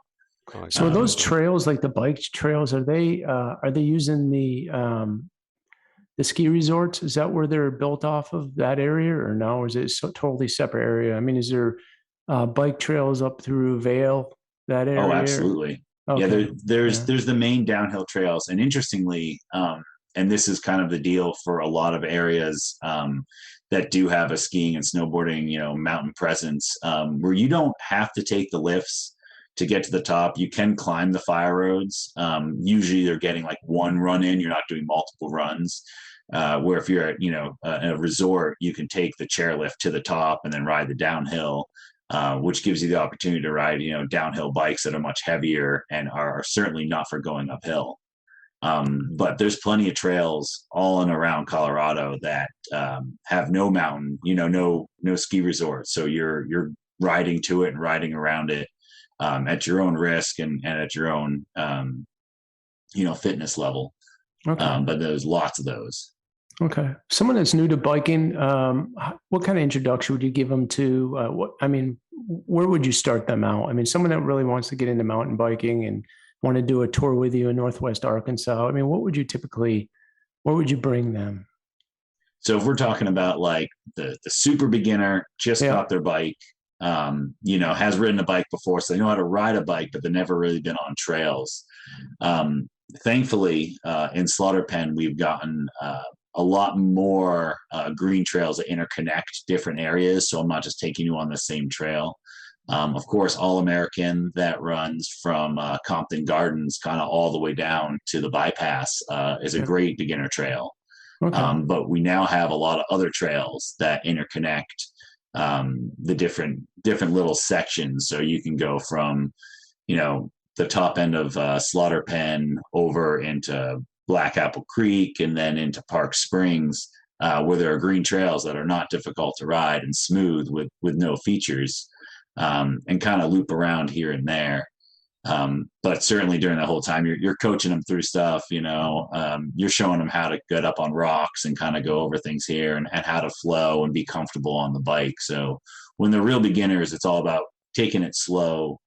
those trails, like the bike trails, are they using the ski resorts? Is that where they're built off of, that area, or no? Or is it a totally separate area? Is there bike trails up through Vail, that area?
Oh, absolutely.
Okay.
Yeah, there's the main downhill trails, and interestingly, and this is kind of the deal for a lot of areas that do have a skiing and snowboarding, mountain presence, where you don't have to take the lifts to get to the top. You can climb the fire roads. Usually they're getting like one run in. You're not doing multiple runs. Where if you're at a resort, you can take the chairlift to the top and then ride the downhill. Which gives you the opportunity to ride, downhill bikes that are much heavier and are certainly not for going uphill. But there's plenty of trails all in around Colorado that have no mountain, no ski resorts. So you're riding to it and riding around it at your own risk and at your own, fitness level.
Okay.
But there's lots of those.
Okay. Someone that's new to biking, what kind of introduction would you give them to, where would you start them out? Someone that really wants to get into mountain biking and want to do a tour with you in Northwest Arkansas, what would you bring them?
So if we're talking about like the super beginner, just got their bike, has ridden a bike before, so they know how to ride a bike, but they've never really been on trails. Thankfully, in Slaughter Pen, we've gotten a lot more green trails that interconnect different areas. So I'm not just taking you on the same trail. Of course, All American that runs from Compton Gardens kind of all the way down to the bypass is a great beginner trail. Okay. But we now have a lot of other trails that interconnect the different little sections. So you can go from, the top end of Slaughter Pen over into Black Apple Creek and then into Park Springs, where there are green trails that are not difficult to ride and smooth with no features, and kind of loop around here and there. But certainly during the whole time, you're coaching them through stuff, you're showing them how to get up on rocks and kind of go over things here and how to flow and be comfortable on the bike. So when they're real beginners, it's all about taking it slow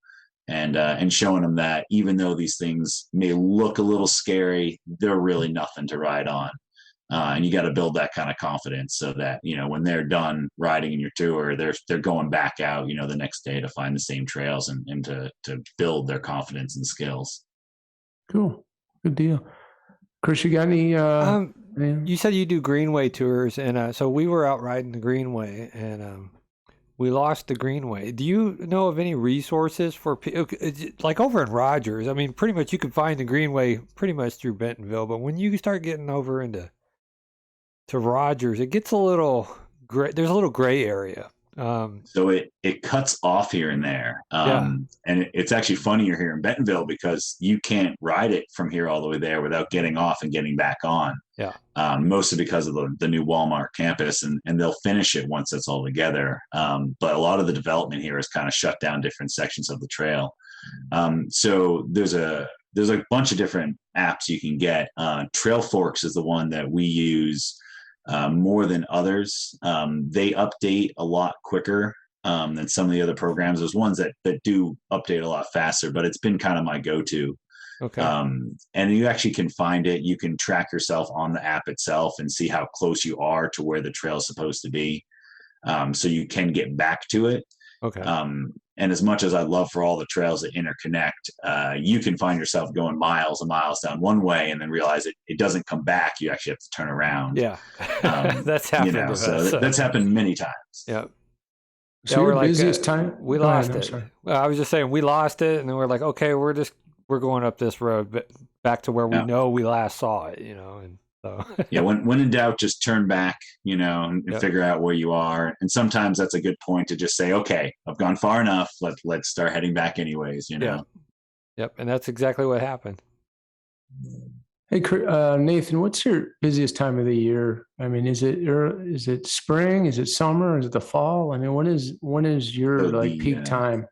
and showing them that even though these things may look a little scary, they're really nothing to ride on. And you got to build that kind of confidence so that, when they're done riding in your tour, they're going back out, the next day to find the same trails and to build their confidence and skills.
Cool. Good deal.
Chris, you got any?
You said you do Greenway tours, and so we were out riding the Greenway, and we lost the Greenway. Do you know of any resources for like over in Rogers? I mean, pretty much you can find the Greenway pretty much through Bentonville, but when you start getting over into Rogers, it gets a little gray. There's a little gray area.
So it cuts off here and there. And it's actually funny you're here in Bentonville because you can't ride it from here all the way there without getting off and getting back on.
Yeah.
Mostly because of the new Walmart campus, and they'll finish it once it's all together. But a lot of the development here has kind of shut down different sections of the trail. So there's a bunch of different apps you can get. Trail Forks is the one that we use more than others. They update a lot quicker than some of the other programs. There's ones that do update a lot faster, but it's been kind of my go-to.
Okay.
And you actually can find it. You can track yourself on the app itself and see how close you are to where the trail is supposed to be. So you can get back to it.
Okay.
And as much as I love for all the trails that interconnect, you can find yourself going miles and miles down one way and then realize it doesn't come back. You actually have to turn around.
Yeah. That's happened.
You know, so that's happened many times.
Yeah.
So your busiest time?
We lost it. Well, I was just saying we lost it, and then we're like, okay, we're going up this road back to where we know we last saw it, you know, and so.
Yeah, when in doubt, just turn back, you know, and figure out where you are. And sometimes that's a good point to just say, okay, I've gone far enough. Let's start heading back anyways, you know.
Yep, and that's exactly what happened.
Hey, Nathan, what's your busiest time of the year? I mean, is it spring? Is it summer? Is it the fall? I mean, when is your peak time?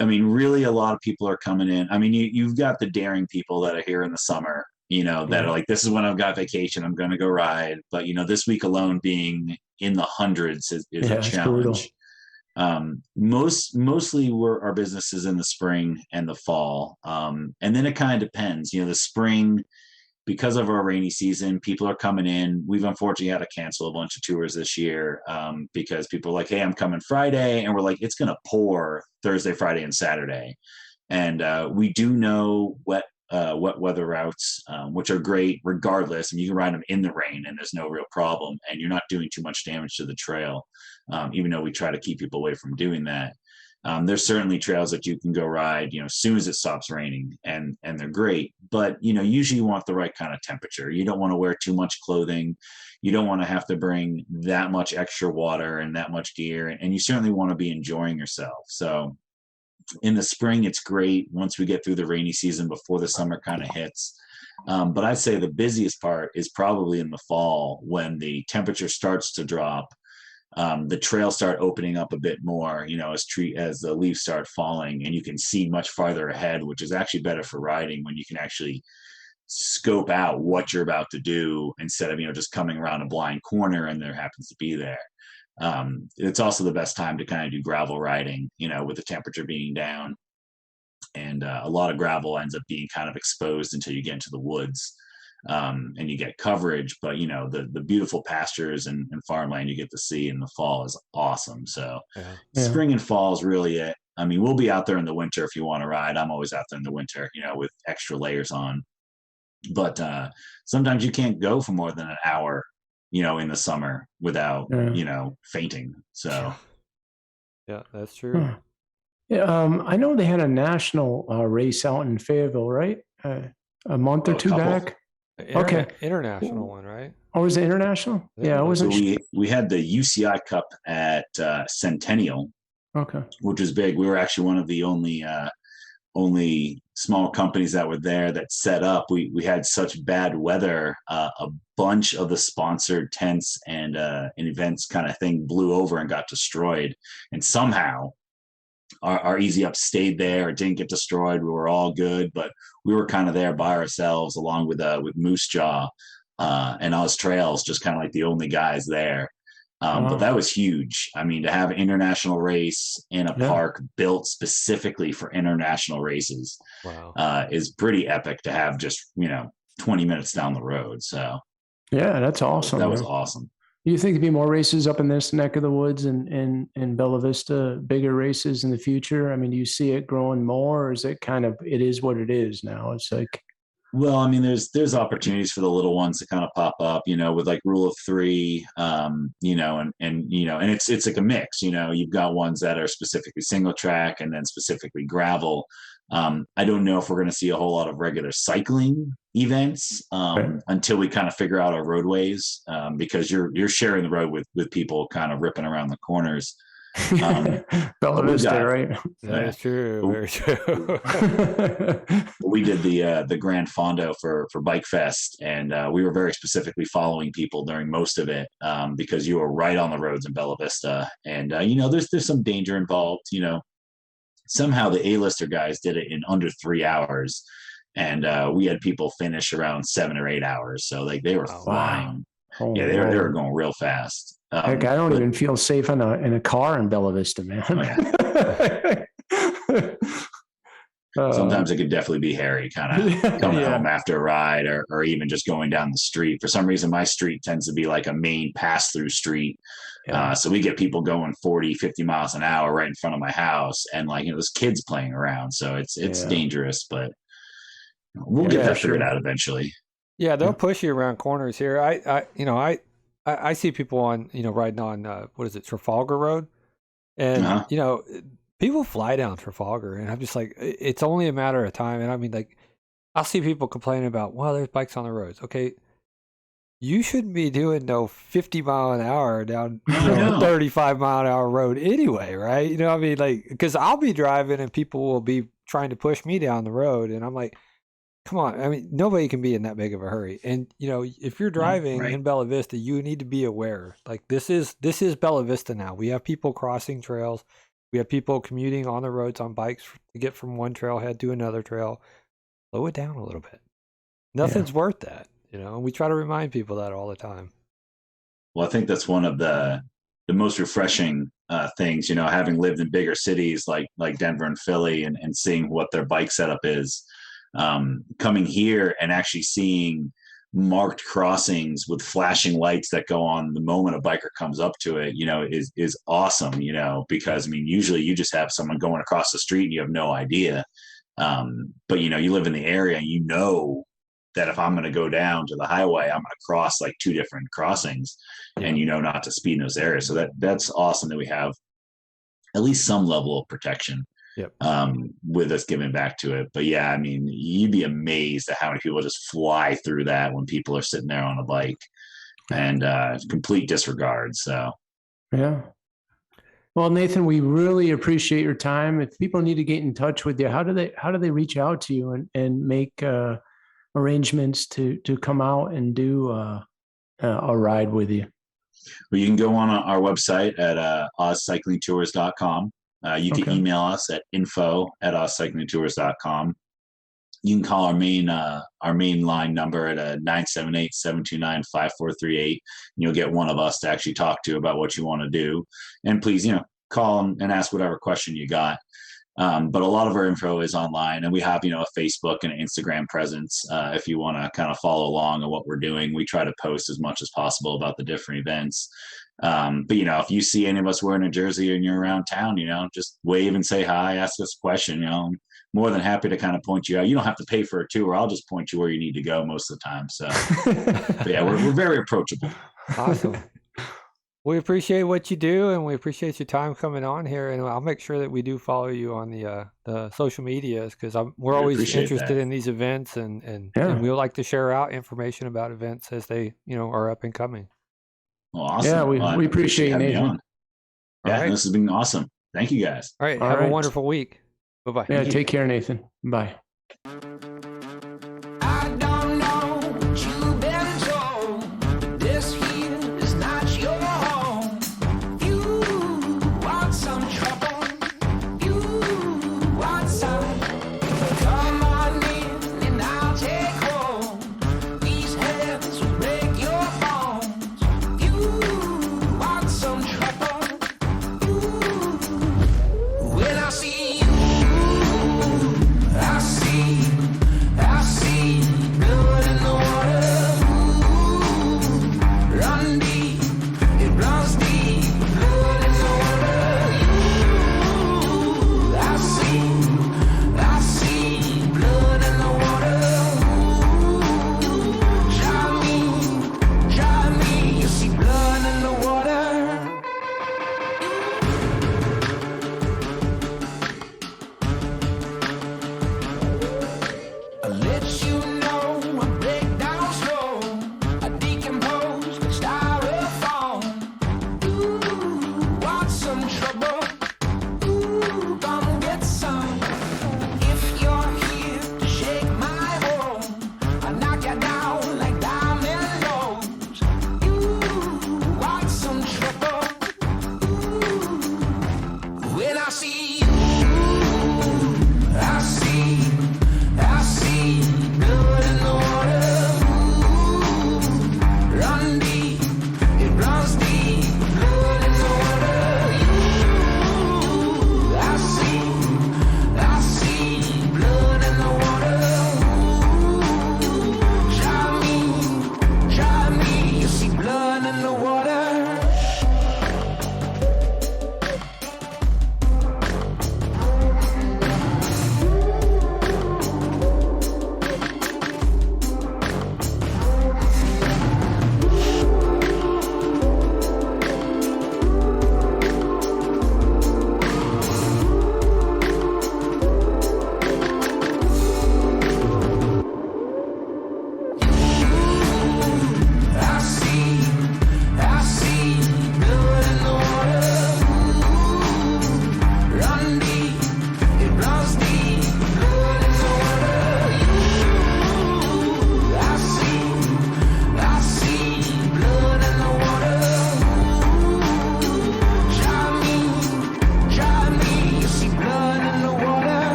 I mean, really, a lot of people are coming in. I mean, you've got the daring people that are here in the summer, you know, that are like, this is when I've got vacation, I'm going to go ride. But, you know, this week alone being in the hundreds is a challenge. Mostly our business is in the spring and the fall. And then it kind of depends, you know, the spring, because of our rainy season, people are coming in. We've unfortunately had to cancel a bunch of tours this year because people are like, hey, I'm coming Friday. And we're like, it's going to pour Thursday, Friday, and Saturday. And we do know wet weather routes, which are great regardless. And you can ride them in the rain and there's no real problem. And you're not doing too much damage to the trail, even though we try to keep people away from doing that. There's certainly trails that you can go ride, you know, as soon as it stops raining, and they're great. But, you know, usually you want the right kind of temperature. You don't want to wear too much clothing. You don't want to have to bring that much extra water and that much gear. And you certainly want to be enjoying yourself. So in the spring, it's great once we get through the rainy season before the summer kind of hits. But I'd say the busiest part is probably in the fall when the temperature starts to drop. The trails start opening up a bit more, you know, as the leaves start falling, and you can see much farther ahead, which is actually better for riding when you can actually scope out what you're about to do instead of, you know, just coming around a blind corner and there happens to be there. It's also the best time to kind of do gravel riding, you know, with the temperature being down, and a lot of gravel ends up being kind of exposed until you get into the woods. And you get coverage, but you know, the beautiful pastures and farmland you get to see in the fall is awesome. So spring and fall is really it. I mean, we'll be out there in the winter if you want to ride. I'm always out there in the winter, you know, with extra layers on. But sometimes you can't go for more than an hour, you know, in the summer without, you know, fainting. So
yeah, that's true.
Yeah, I know they had a national race out in Fayetteville, right? A month or two back.
International one, right?
Oh, was it international? Yeah, I wasn't.
So we had the UCI Cup at Centennial, which was big. We were actually one of the only small companies that were there that set up. We had such bad weather, a bunch of the sponsored tents and events kind of thing blew over and got destroyed, and somehow our Easy Up stayed there. It didn't get destroyed. We were all good, but we were kind of there by ourselves, along with Moose Jaw and Oz Trails, just kind of like the only guys there. But that was huge. I mean, to have an international race in a park built specifically for international races is pretty epic to have just, you know, 20 minutes down the road. So
yeah, that's awesome.
That was awesome.
Do you think there'd be more races up in this neck of the woods and in Bella Vista, bigger races in the future? I mean, do you see it growing more, or is it kind of, it is what it is now? It's like,
Well, I mean, there's opportunities for the little ones to kind of pop up, with like rule of three, and it's like a mix, you've got ones that are specifically single track and then specifically gravel. I don't know if we're going to see a whole lot of regular cycling events until we kind of figure out our roadways, because you're sharing the road with people kind of ripping around the corners.
Bella Vista, right?
That is true. Very true.
We did the Grand Fondo for Bike Fest, and we were very specifically following people during most of it, because you were right on the roads in Bella Vista, and there's some danger involved. Somehow the A-lister guys did it in under 3 hours, and we had people finish around 7 or 8 hours. So like they were flying.
Wow.
Yeah, they were going real fast.
Heck, I don't even feel safe in a car in Bella Vista, man.
Sometimes it could definitely be hairy, kind of coming home after a ride, or even just going down the street. For some reason, my street tends to be like a main pass-through street. So we get people going 40, 50 miles an hour right in front of my house, and there's kids playing around. So it's dangerous, but we'll get that figured out eventually.
Yeah, they'll push you around corners here. I see people on, riding on, what is it, Trafalgar Road? And, people fly down Trafalgar, and I'm just like, it's only a matter of time. And I mean, like, I'll see people complaining about, well, there's bikes on the roads. Okay, you shouldn't be doing no 50 mile an hour down 35 mile an hour road anyway, right? I mean, like, because I'll be driving and people will be trying to push me down the road, and I'm like, come on. I mean, nobody can be in that big of a hurry. And, if you're driving in Bella Vista, you need to be aware. Like, this is Bella Vista now. We have people crossing trails. We have people commuting on the roads on bikes to get from one trailhead to another trail. Slow it down a little bit. Nothing's worth that, and we try to remind people that all the time.
Well, I think that's one of the most refreshing things, having lived in bigger cities like Denver and Philly, and seeing what their bike setup is. Coming here and actually seeing marked crossings with flashing lights that go on the moment a biker comes up to it, is awesome, because I mean, usually you just have someone going across the street and you have no idea. But you live in the area, and that if I'm going to go down to the highway, I'm going to cross like 2 different crossings, and not to speed in those areas. So that's awesome that we have at least some level of protection. With us giving back to it. But yeah, I mean, you'd be amazed at how many people just fly through that when people are sitting there on a bike, and complete disregard. So
yeah. Well, Nathan, we really appreciate your time. If people need to get in touch with you, how do they reach out to you and make arrangements to come out and do a ride with you?
Well, you can go on our website at ozcyclingtours.com. You can email us at info@ozcyclingtours.com. You can call our main line number at 978-729-5438. And you'll get one of us to actually talk to you about what you want to do. And please, call them and ask whatever question you got. But a lot of our info is online, and we have, a Facebook and an Instagram presence. If you want to kind of follow along on what we're doing, we try to post as much as possible about the different events. But if you see any of us wearing a jersey and you're around town, just wave and say hi, ask us a question. I'm more than happy to kind of point you out. You don't have to pay for a tour. I'll just point you where you need to go most of the time. So but yeah, we're very approachable.
Awesome. We appreciate what you do, and we appreciate your time coming on here. And I'll make sure that we do follow you on the social medias, because we're always interested in these events, and we would like to share out information about events as they are up and coming.
Well, awesome.
Yeah, we appreciate you, Nathan.
Yeah, this has been awesome. Thank you, guys.
All right. Have a wonderful week. Bye-bye.
Yeah, take care, Nathan. Bye.
I see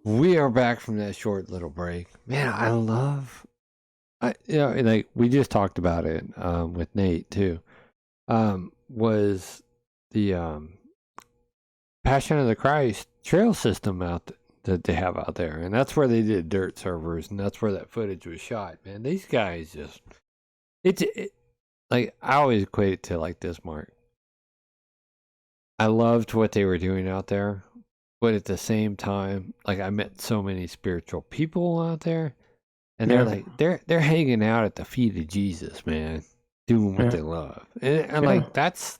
We are back from that short little break. Man, like we just talked about it with Nate too. Was the Passion of the Christ trail system that they have out there, and that's where they did dirt servers, and that's where that footage was shot. Man, these guys just like I always equate it to like this, Mark. I loved what they were doing out there, but at the same time, like I met so many spiritual people out there, and they're like they're hanging out at the feet of Jesus, man, doing what they love, and like that's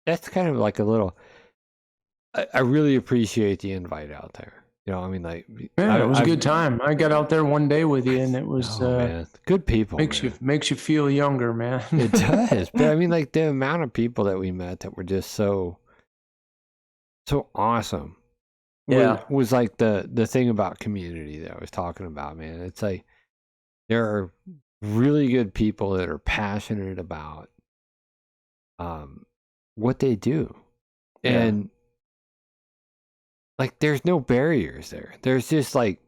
kind of like a little. I really appreciate the invite out there. You know, I mean, like,
it was a good time. I got out there one day with you, and it was
man, good people.
Makes you feel younger, man.
It does, but I mean, like the amount of people that we met that were just so awesome. Was like the thing about community that I was talking about, man. It's like there are really good people that are passionate about what they do, and like there's no barriers there. There's just like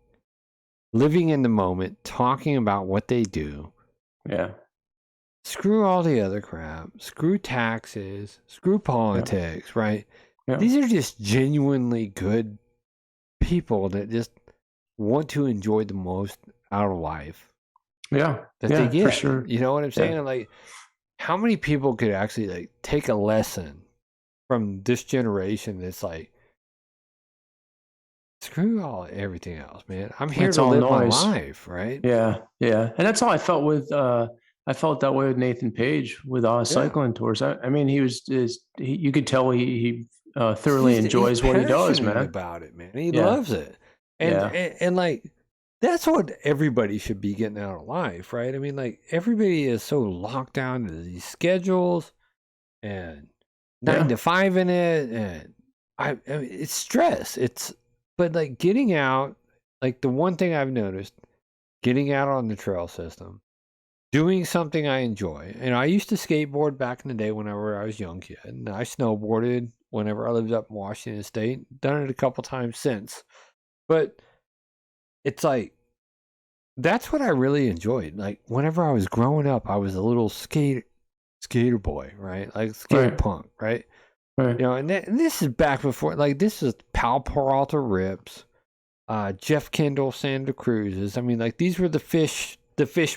living in the moment, talking about what they do.
Yeah.
Screw all the other crap. Screw taxes. Screw politics, right? Yeah. These are just genuinely good people that just want to enjoy the most out of life.
Yeah.
That they get.
For sure.
You know what I'm saying? Like, how many people could actually like take a lesson from this generation that's like, screw everything else, man. I'm here to live my life, right?
Yeah, yeah. And that's how I felt with I felt that way with Nathan Paige with cycling tours. I mean, you could tell he thoroughly enjoys what he does, man.
About it, man. He loves it. And like that's what everybody should be getting out of life, right? I mean, like everybody is so locked down to these schedules and 9 to 5 in it, and I mean, it's stress. But like getting out, like the one thing I've noticed, getting out on the trail system, doing something I enjoy. And I used to skateboard back in the day whenever I was a young kid. And I snowboarded whenever I lived up in Washington State. Done it a couple times since. But it's like, that's what I really enjoyed. Like whenever I was growing up, I was a little skater boy, right? Like skate punk, right? Right. You know, and this is back before, like, this is Pal Peralta Rips, Jeff Kendall Santa Cruz's. I mean, like, these were the fish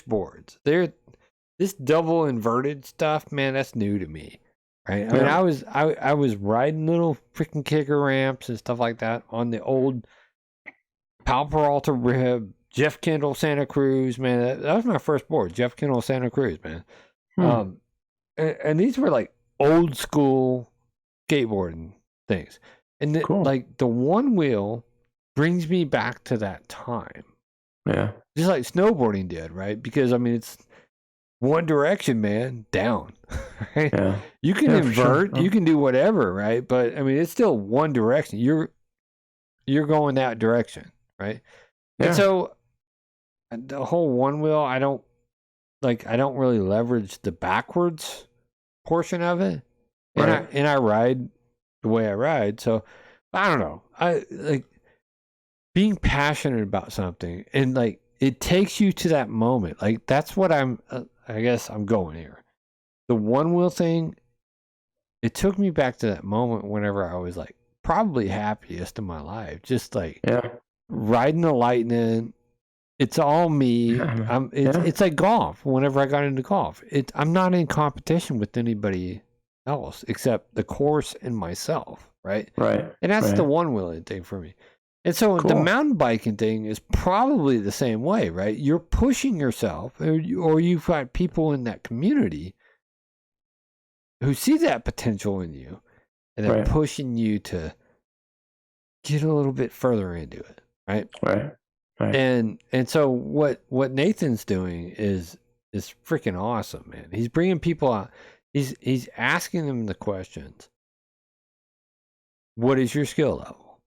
boards. This double inverted stuff, man, that's new to me, right? I mean, I was riding little freaking kicker ramps and stuff like that on the old Pal Peralta Rib, Jeff Kendall Santa Cruz, man. That was my first board, Jeff Kendall Santa Cruz, man. And these were like old school skateboarding things, and like the one wheel brings me back to that time, just like snowboarding did, right? Because I mean, it's one direction, man, down, right? You can invert, you can do whatever, right? But I mean, it's still one direction. You're going that direction, right? And so the whole one wheel, I don't really leverage the backwards portion of it. And I ride the way I ride. So I don't know. I like being passionate about something, and like it takes you to that moment. Like that's what I guess I'm going here. The one wheel thing, it took me back to that moment whenever I was like probably happiest in my life. Just like riding the lightning. It's all me. It's like golf. Whenever I got into golf, I'm not in competition with anybody else except the course and myself, right? And that's the one wheeling thing for me. And so the mountain biking thing is probably the same way, right? You're pushing yourself, or you've got people in that community who see that potential in you, and they're pushing you to get a little bit further into it, right? And so what Nathan's doing is freaking awesome, man. He's bringing people out. He's asking them the questions. What is your skill level?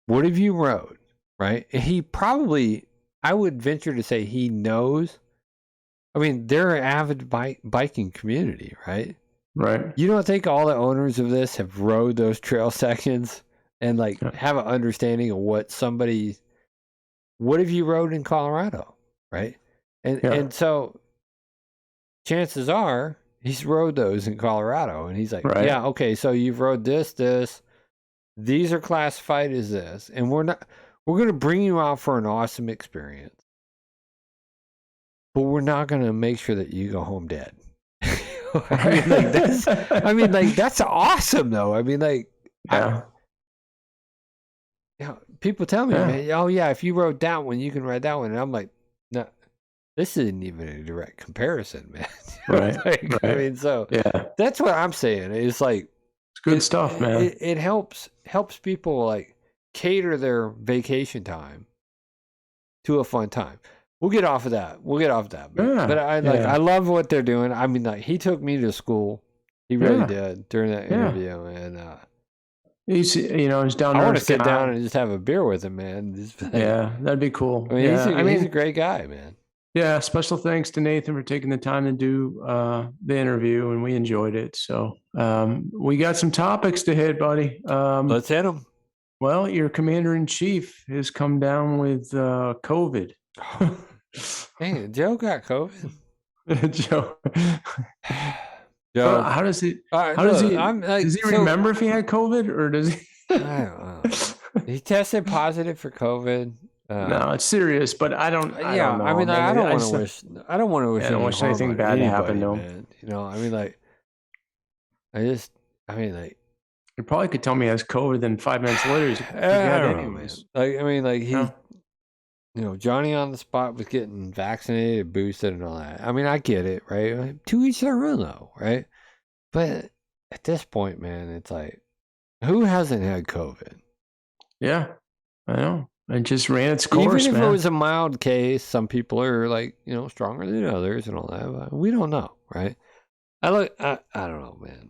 What have you rode? Right? And he probably, I would venture to say he knows. I mean, they're an avid biking community, right? You don't think all the owners of this have rode those trail sections and like have an understanding of what somebody what if you rode in Colorado, right? And so chances are he's rode those in Colorado, and he's like, yeah, okay, so you've rode this. These are classified as this, and we're going to bring you out for an awesome experience, but we're not going to make sure that you go home dead. That's awesome, though. I mean, like, people tell me, man, oh yeah, if you rode that one, you can ride that one, and I'm like, no, this isn't even a direct comparison, man. Right. I mean, so that's what I'm saying. It's like it's
good stuff, man.
It helps people like cater their vacation time to a fun time. We'll get off of that. But I love what they're doing. I mean, like, he took me to school. He really did during that interview, and
he's down there.
I want to sit down and just have a beer with him, man.
That'd be cool.
I mean, he's a great guy, man.
Yeah, special thanks to Nathan for taking the time to do the interview, and we enjoyed it. So we got some topics to hit, buddy.
Let's hit them.
Well, your commander-in-chief has come down with COVID.
Dang, Joe got COVID.
Joe. How does he?
Does
he remember if he had COVID, or does he?
I don't know. He tested positive for COVID.
No, it's serious, but I don't know.
I mean, I don't want to wish
anything bad to happen to him.
Man. You know, I mean, like,
you probably could tell me he has COVID, then 5 minutes later he's
anyways. Johnny on the spot was getting vaccinated, boosted, and all that. I mean, I get it, right? To each their own, though, right? But at this point, man, it's like, who hasn't had COVID?
Yeah, I know. It just ran its course,
Even if it was a mild case, some people are like, stronger than others and all that. But we don't know, right? I don't know, man.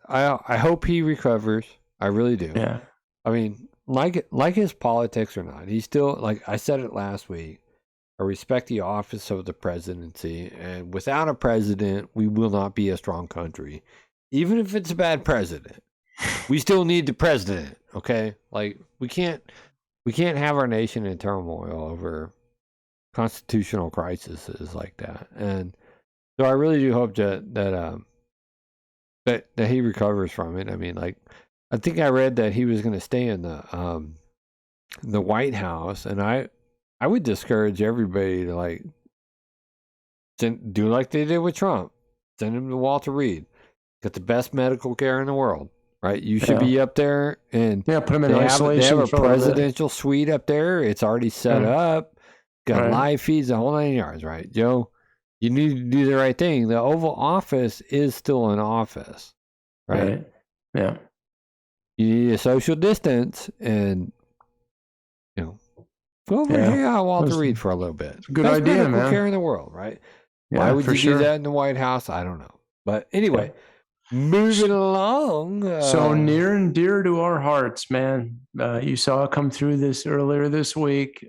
I hope he recovers. I really do.
Yeah.
I mean, like his politics or not, he's still, like I said it last week, I respect the office of the presidency, and without a president, we will not be a strong country. Even if it's a bad president, we still need the president, okay? Like, we can't have our nation in turmoil over constitutional crises like that. And so I really do hope that he recovers from it. I mean, like, I think I read that he was going to stay in the White House, and I would discourage everybody to, like, do like they did with Trump. Send him to Walter Reed. Get the best medical care in the world, right? You should be up there, and
put him in isolation.
They have a presidential suite up there. It's already set up. Got live feeds, the whole 9 yards, right? Joe, you need to do the right thing. The Oval Office is still an office, right?
Yeah.
You need a social distance, and go over and hang out Walter Reed for a little bit.
Good idea, man.
Care in the world, right? Why would you do that in the White House? I don't know. But anyway, moving along.
So near and dear to our hearts, man. You saw it come through this earlier this week.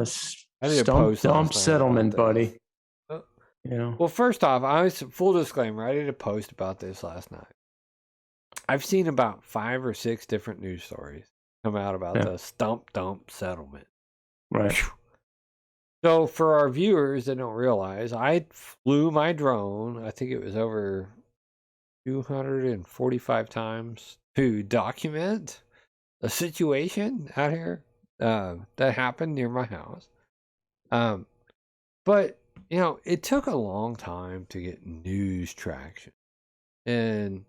Stump settlement, buddy.
Well, first off, full disclaimer, I did a post about this last night. I've seen about 5 or 6 different news stories come out about the stump dump settlement.
Right.
So for our viewers that don't realize, I flew my drone, I think it was over 245 times, to document a situation out here that happened near my house. But, it took a long time to get news traction. And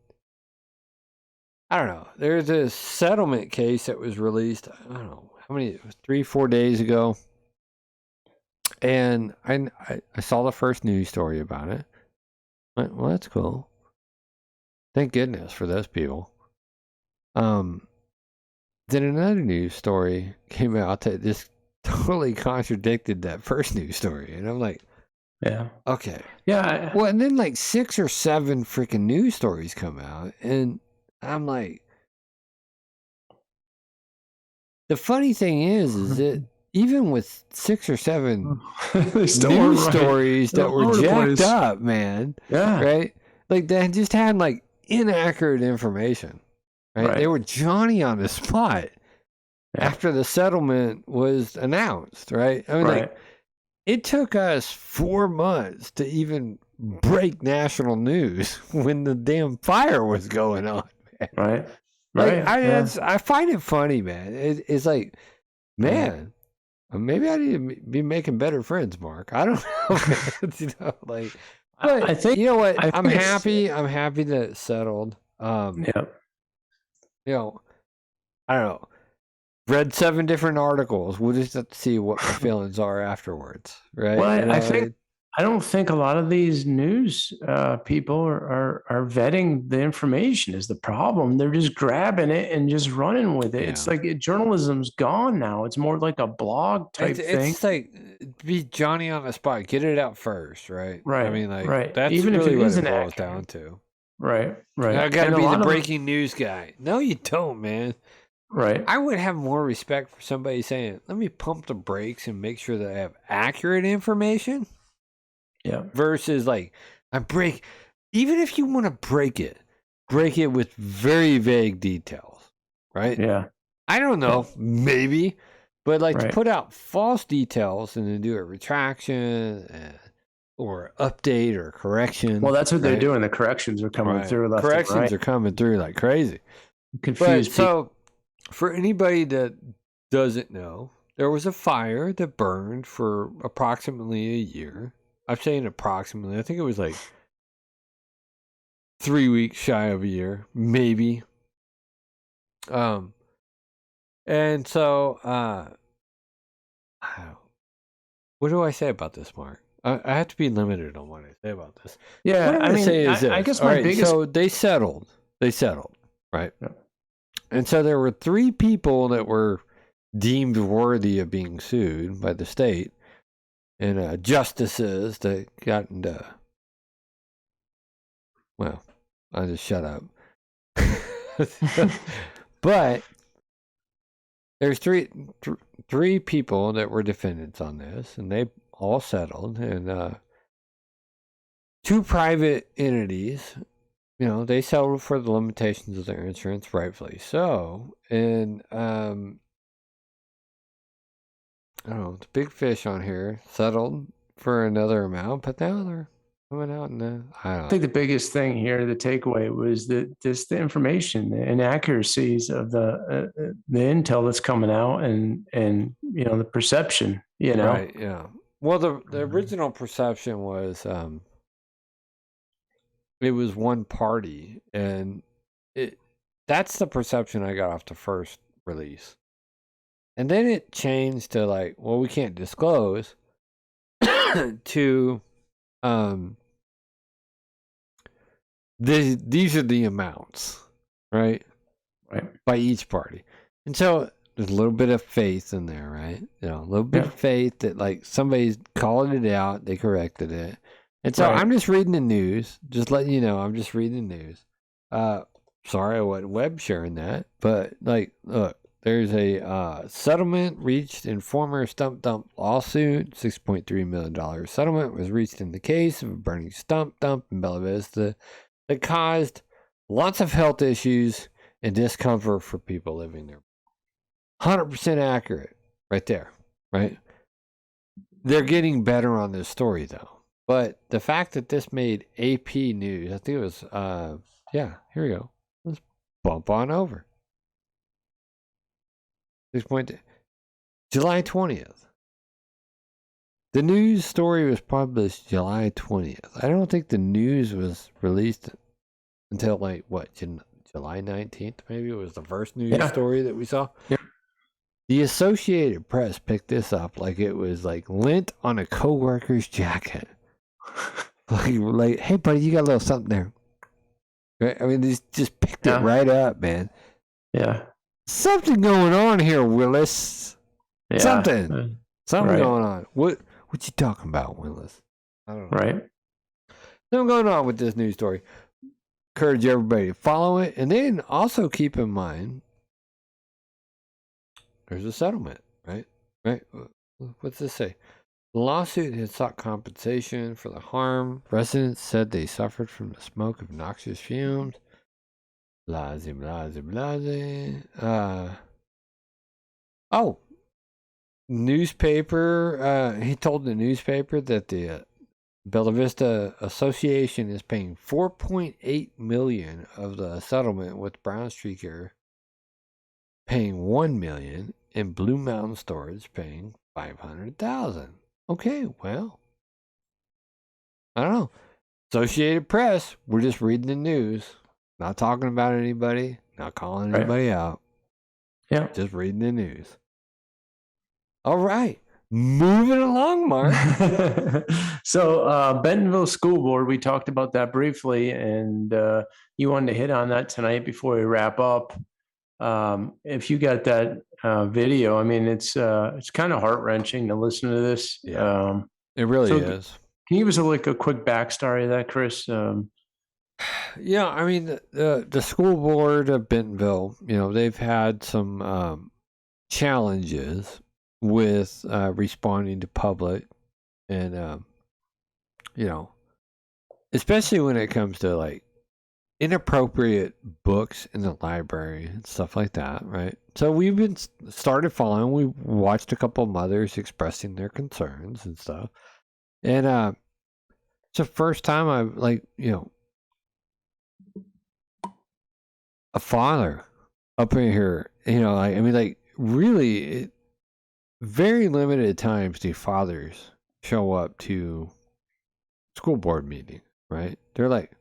I don't know. There's a settlement case that was released, I don't know, how many, 3-4 days ago. And I saw the first news story about it. Well, that's cool. Thank goodness for those people. Then another news story came out that just totally contradicted that first news story. And I'm like, okay.
Yeah.
Well, and then like 6 or 7 freaking news stories come out. And I'm like, the funny thing is that even with 6 or 7 news stories that were jacked up, man.
Yeah.
Right? Like, they just had like inaccurate information. Right? They were Johnny on the spot. after the settlement was announced, right? I mean, like, it took us 4 months to even break national news when the damn fire was going on. Man.
Right.
I find it funny, man. It's like, man, maybe I need to be making better friends, Mark. I don't know. You know, like, but
I think,
you know what?
I'm happy.
I'm happy that it settled. You know, I don't know. Read 7 different articles. We'll just have to see what my feelings are afterwards, right?
Well, I don't think a lot of these news people are vetting the information is the problem. They're just grabbing it and just running with it. It's like journalism's gone now. It's more like a blog type thing.
It's like be Johnny on the spot. Get it out first, right?
Right.
I mean, like that's
even
really
if it
what
isn't
it boils
accurate.
down to.
Right.
I got to
And
be
a
the
lot of
breaking news guy. No, you don't, man.
Right.
I would have more respect for somebody saying, "Let me pump the brakes and make sure that I have accurate information."
Yeah.
Versus like even if you want to break it with very vague details, right?
Yeah.
I don't know, maybe, but like to put out false details and then do a retraction or update or correction.
Well, that's what they're doing. The corrections are coming through left
Corrections
and right.
are coming through like crazy.
Confused people.
So for anybody that doesn't know, there was a fire that burned for approximately a year. I'm saying approximately. I think it was like 3 weeks shy of a year, maybe. And so, what do I say about this, Mark? I have to be limited on what I say about this.
Yeah,
what
I guess my biggest.
So they settled, right? Yeah. And so there were 3 people that were deemed worthy of being sued by the state. And justices that got into, well, I'll just shut up. But there's three people that were defendants on this, and they all settled. And 2 private entities, you know, they settled for the limitations of their insurance, rightfully so. And I don't know, the big fish on here settled for another amount, but now they're coming out and I
think the biggest thing here, the takeaway was that just the information, the inaccuracies of the intel that's coming out and you know, the perception, you know.
Right, yeah. Well, the original perception was it was one party, and that's the perception I got off the first release. And then it changed to like, well, we can't disclose to these are the amounts, right?
Right.
By each party. And so there's a little bit of faith in there, right? You know, a little bit of faith that like somebody's calling it out, they corrected it. And so I'm just reading the news, just letting you know, I'm just reading the news. Sorry I wasn't web sharing that, but like, look. There's a settlement reached in former stump dump lawsuit. $6.3 million settlement was reached in the case of a burning stump dump in Bella Vista that caused lots of health issues and discomfort for people living there. 100% accurate right there, right? They're getting better on this story, though. But the fact that this made AP news, I think it was, here we go. Let's bump on over. July 20th. The news story was published July 20th. I don't think the news was released until like what, July 19th? Maybe it was the first news story that we saw.
Yeah.
The Associated Press picked this up like it was like lint on a coworker's jacket. like, hey buddy, you got a little something there. Right? I mean, they just picked it right up, man.
Yeah.
Something going on here, Willis.
Yeah.
Something going on. What you talking about, Willis? I don't know.
Right.
Something going on with this news story. Encourage everybody to follow it, and then also keep in mind there's a settlement, right? Right. What's this say? The lawsuit had sought compensation for the harm. Residents said they suffered from the smoke of noxious fumes. Blase.
Oh, newspaper. He told the newspaper that the Bella Vista Association is paying $4.8 million of the settlement with Brown Street Care, paying $1 million, and Blue Mountain Storage paying $500,000. Okay, well, I don't know. Associated Press. We're just reading the news, not talking about anybody, not calling anybody out.
Yeah,
just reading the news. All right. Moving along, Mark.
So Bentonville School Board, we talked about that briefly, and you wanted to hit on that tonight before we wrap up. If you got that video, I mean, it's kind of heart-wrenching to listen to this.
Yeah, it really is.
Can you give us a quick backstory of that, Chris?
Yeah, I mean, the school board of Bentonville, they've had some challenges with responding to public, and especially when it comes to like inappropriate books in the library and stuff like that, right? So we've been started following. We watched a couple of mothers expressing their concerns and stuff, and it's the first time I've a father up in here, really. Very limited times do fathers show up to school board meeting, right? They're like,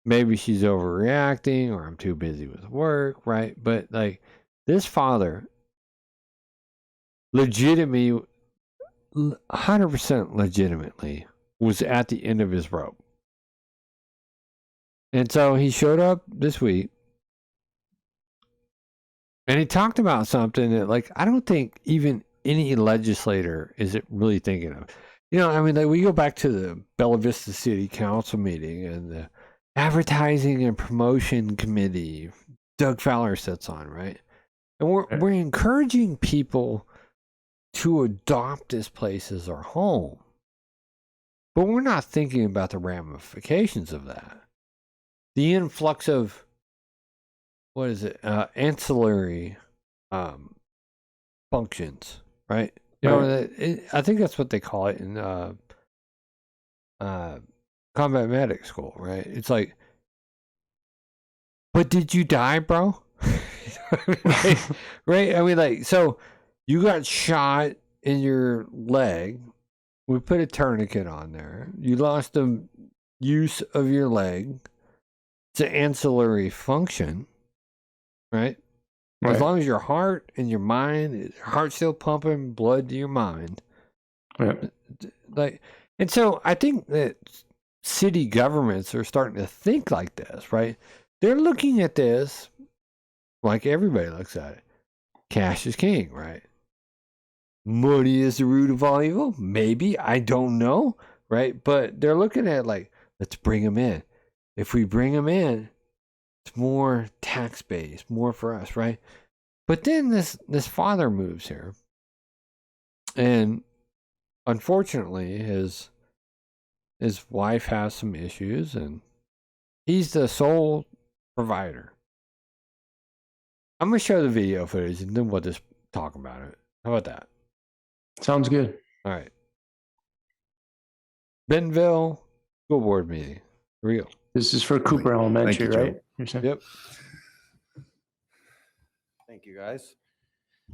maybe she's overreacting or I'm too busy with work, right? But like this father legitimately, 100% legitimately was at the end of his rope. And so he showed up this week. And he talked about something that, like, I don't think even any legislator is really thinking of. We go back to the Bella Vista City Council meeting and the Advertising and Promotion Committee Doug Fowler sits on, right? And we're encouraging people to adopt this place as their home. But we're not thinking about the ramifications of that. The influx of ancillary functions, right? I think that's what they call it in combat medic school, right? It's like, but did you die, bro? Right? I mean, so you got shot in your leg. We put a tourniquet on there. You lost the use of your leg. It's an ancillary function. Right? As long as your heart and your mind, your heart's still pumping blood to your mind.
Right.
And so I think that city governments are starting to think like this, right? They're looking at this like everybody looks at it. Cash is king, right? Money is the root of all evil. Maybe, I don't know, right? But they're looking at like, let's bring them in. If we bring them in, it's more tax base, more for us, right? But then this father moves here, and unfortunately, his wife has some issues, and he's the sole provider. I'm gonna show the video footage, and then we'll just talk about it. How about that?
Sounds good.
All right. Bentonville School Board meeting. Here we go.
This is for Cooper Elementary, right?
Yep.
Thank you, guys.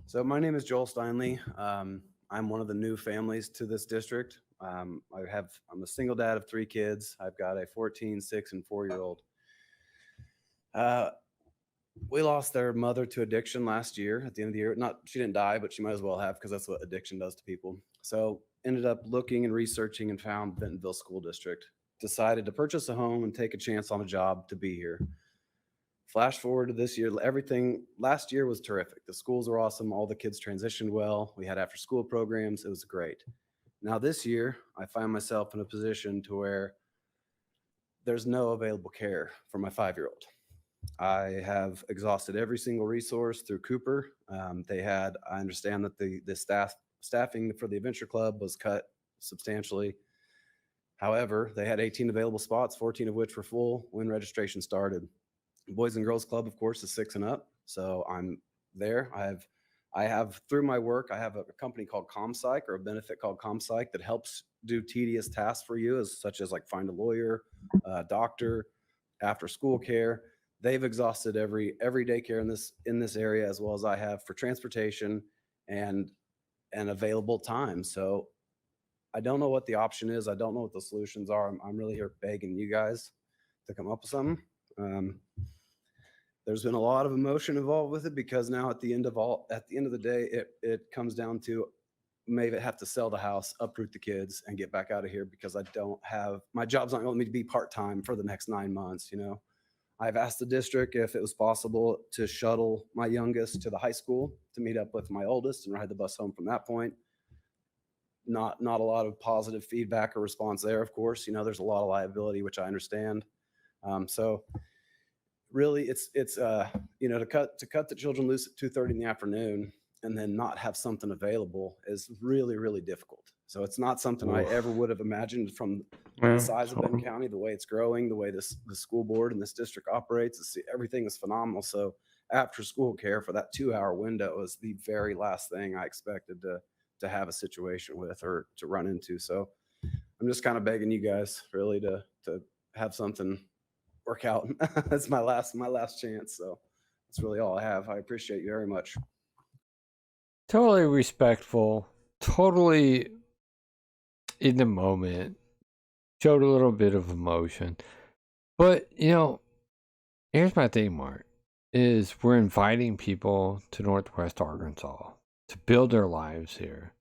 So my name is Joel Steinley. I'm one of the new families to this district. I'm a single dad of 3 kids. I've got a 14, 6, and 4-year-old. We lost their mother to addiction last year at the end of the year. She didn't die, but she might as well have, because that's what addiction does to people. So ended up looking and researching and found Bentonville School District. Decided to purchase a home and take a chance on a job to be here. Flash forward to this year, last year was terrific. The schools were awesome. All the kids transitioned well. We had after school programs. It was great. Now this year, I find myself in a position to where there's no available care for my 5-year-old. I have exhausted every single resource through Cooper. I understand that the staffing for the Adventure Club was cut substantially. However, they had 18 available spots, 14 of which were full when registration started. Boys and Girls Club, of course, is 6 and up. So I'm there. I have, through my work, I have a company called ComPsych, or a benefit called ComPsych, that helps do tedious tasks for you, such as like find a lawyer, doctor, after school care. They've exhausted every daycare in this area, as well as I have, for transportation and available time. So I don't know what the option is. I don't know what the solutions are. I'm really here begging you guys to come up with something. There's been a lot of emotion involved with it, because now at the end of the day, it comes down to maybe have to sell the house, uproot the kids, and get back out of here, because my job's not going to let me to be part-time for the next 9 months. I've asked the district if it was possible to shuttle my youngest to the high school to meet up with my oldest and ride the bus home from that point. Not a lot of positive feedback or response there, of course. There's a lot of liability, which I understand. So really, it's to cut the children loose at 2:30 in the afternoon and then not have something available is really, really difficult. So it's not something I ever would have imagined from the size of Benton County, the way it's growing, the way the school board and this district operates. Everything is phenomenal. So after school care for that 2-hour window is the very last thing I expected to have a situation with or to run into. So I'm just kind of begging you guys really to have something work out. That's my last chance. So that's really all I have. I appreciate you very much.
Totally respectful, totally in the moment, showed a little bit of emotion. But, here's my thing, Mark, is we're inviting people to Northwest Arkansas to build their lives here.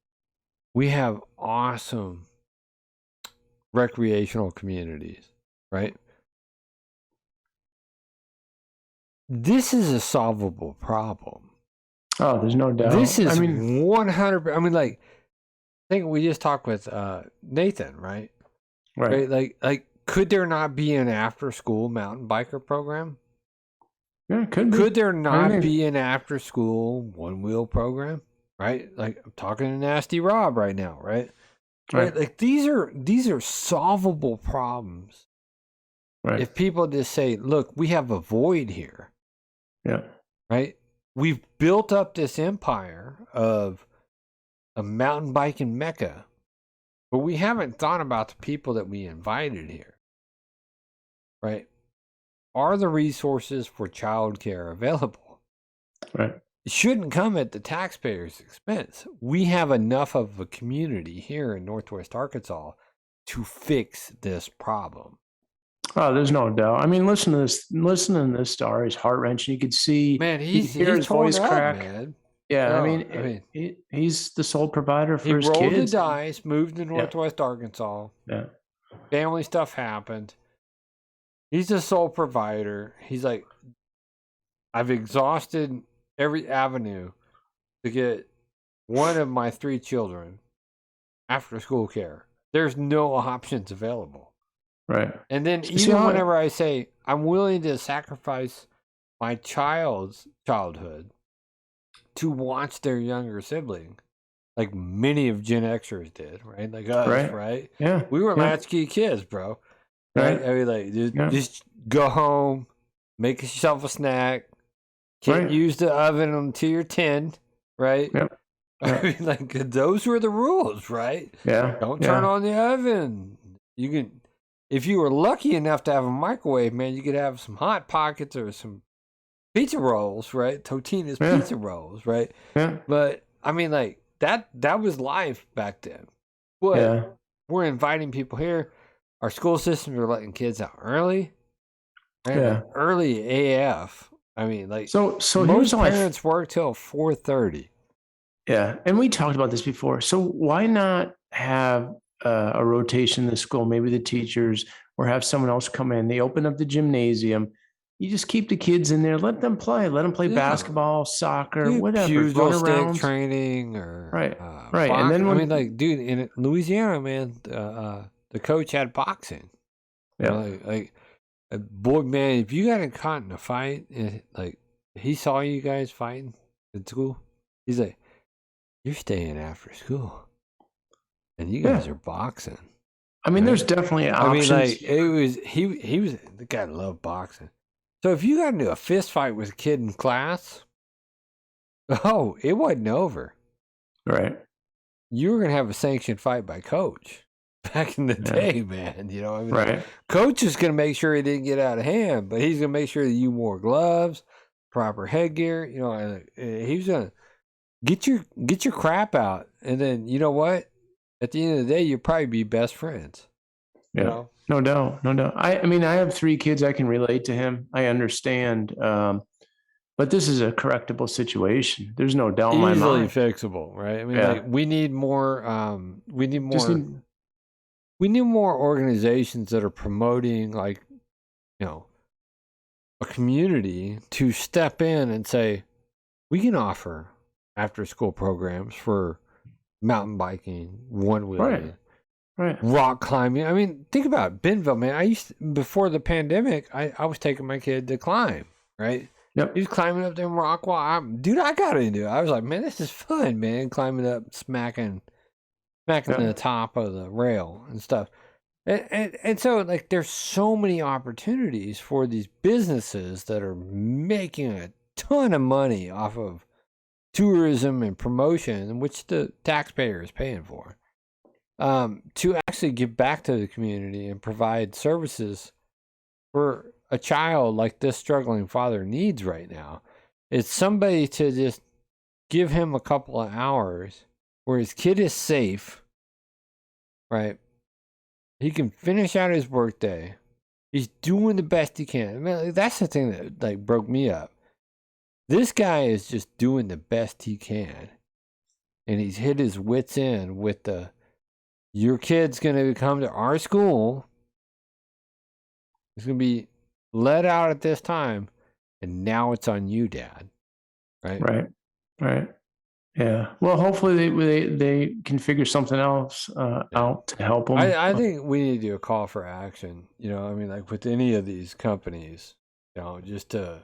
We have awesome recreational communities, right? This is a solvable problem.
Oh, there's no doubt.
This is 100. I think we just talked with Nathan, right?
Right.
Like, could there not be an after-school mountain biker program?
Yeah, it could be.
Could there not be an after-school one-wheel program? Right? Like, I'm talking to Nasty Rob right now, right?
Right.
Like, these are solvable problems.
Right.
If people just say, look, we have a void here.
Yeah.
Right? We've built up this empire of a mountain biking mecca, but we haven't thought about the people that we invited here. Right? Are the resources for childcare available?
Right.
It shouldn't come at the taxpayer's expense. We have enough of a community here in Northwest Arkansas to fix this problem.
Oh, there's no doubt. Listening to this story is heart-wrenching. You could see,
man,
he's his voice crack.
Man.
Yeah, he's the sole provider for his kids.
He rolled the dice, moved to Northwest Arkansas.
Yeah.
Family stuff happened. He's the sole provider. He's like, I've exhausted every avenue to get one of my 3 children after school care. There's no options available.
Right.
And then even whenever I say I'm willing to sacrifice my child's childhood to watch their younger sibling, like many of Gen Xers did, right? Like us, right?
Yeah.
We were latchkey kids, bro. Right? Just go home, make yourself a snack, can't use the oven until you're 10, right?
Yep.
Those were the rules, right?
Yeah.
Don't turn on the oven. You can, if you were lucky enough to have a microwave, man, you could have some Hot Pockets or some pizza rolls, right? Totina's pizza rolls, right?
Yeah.
But that was life back then. But we're inviting people here. Our school systems are letting kids out early. Right?
Yeah.
Early AF. So most parents work till 4:30.
Yeah, and we talked about this before. So why not have a rotation in the school? Maybe the teachers, or have someone else come in. They open up the gymnasium. You just keep the kids in there. Let them play. Let them play basketball, soccer, whatever.
Run around. Training or
right.
And then dude, in Louisiana, man, the coach had boxing.
Yeah.
Boy, man, if you got caught in a fight, he saw you guys fighting at school, he's like, you're staying after school, and you guys are boxing.
There's definitely options.
He was the guy that loved boxing. So if you got into a fist fight with a kid in class,
Oh, it wasn't over.
Right.
You were going to have a sanctioned fight by coach back in the day, man. You know, I mean,
Right.
coach is going to make sure he didn't get out of hand, but he's going to make sure that you wore gloves, proper headgear. You know, and he was going to get your crap out, and then you know what? At the end of the day, you'll probably be best friends.
Yeah.
You know?
No doubt. No doubt. I mean, I have 3 kids. I can relate to him. I understand. But this is a correctable situation. There's no doubt in my
Easily
mind.
fixable, right? I mean,
Yeah.
like we need more.
Just need-
We need more organizations that are promoting, like, you know, a community to step in and say, we can offer after school programs for mountain biking, one wheeling,
Right.
rock climbing. I mean, think about it. Benville, man. Before the pandemic, I was taking my kid to climb, right?
Yep.
He was climbing up them rock wall. Dude, I got into it. I was like, man, this is fun, man. Climbing up, smacking the top of the rail and stuff. And so, like, there's so many opportunities for these businesses that are making a ton of money off of tourism and promotion, which the taxpayer is paying for, to actually give back to the community and provide services for a child like this struggling father needs right now. It's somebody to just give him a couple of hours where his kid is safe, right? He can finish out his workday. He's doing the best he can. I mean, that's the thing that like broke me up. This guy is just doing the best he can, and he's hit his wits end with your kid's going to come to our school. He's going to be let out at this time, and now it's on you, Dad. Right?
Right. Yeah. Well, hopefully they can figure something else out to help them.
I think we need to do a call for action. You know, I mean, like with any of these companies, you know, just to,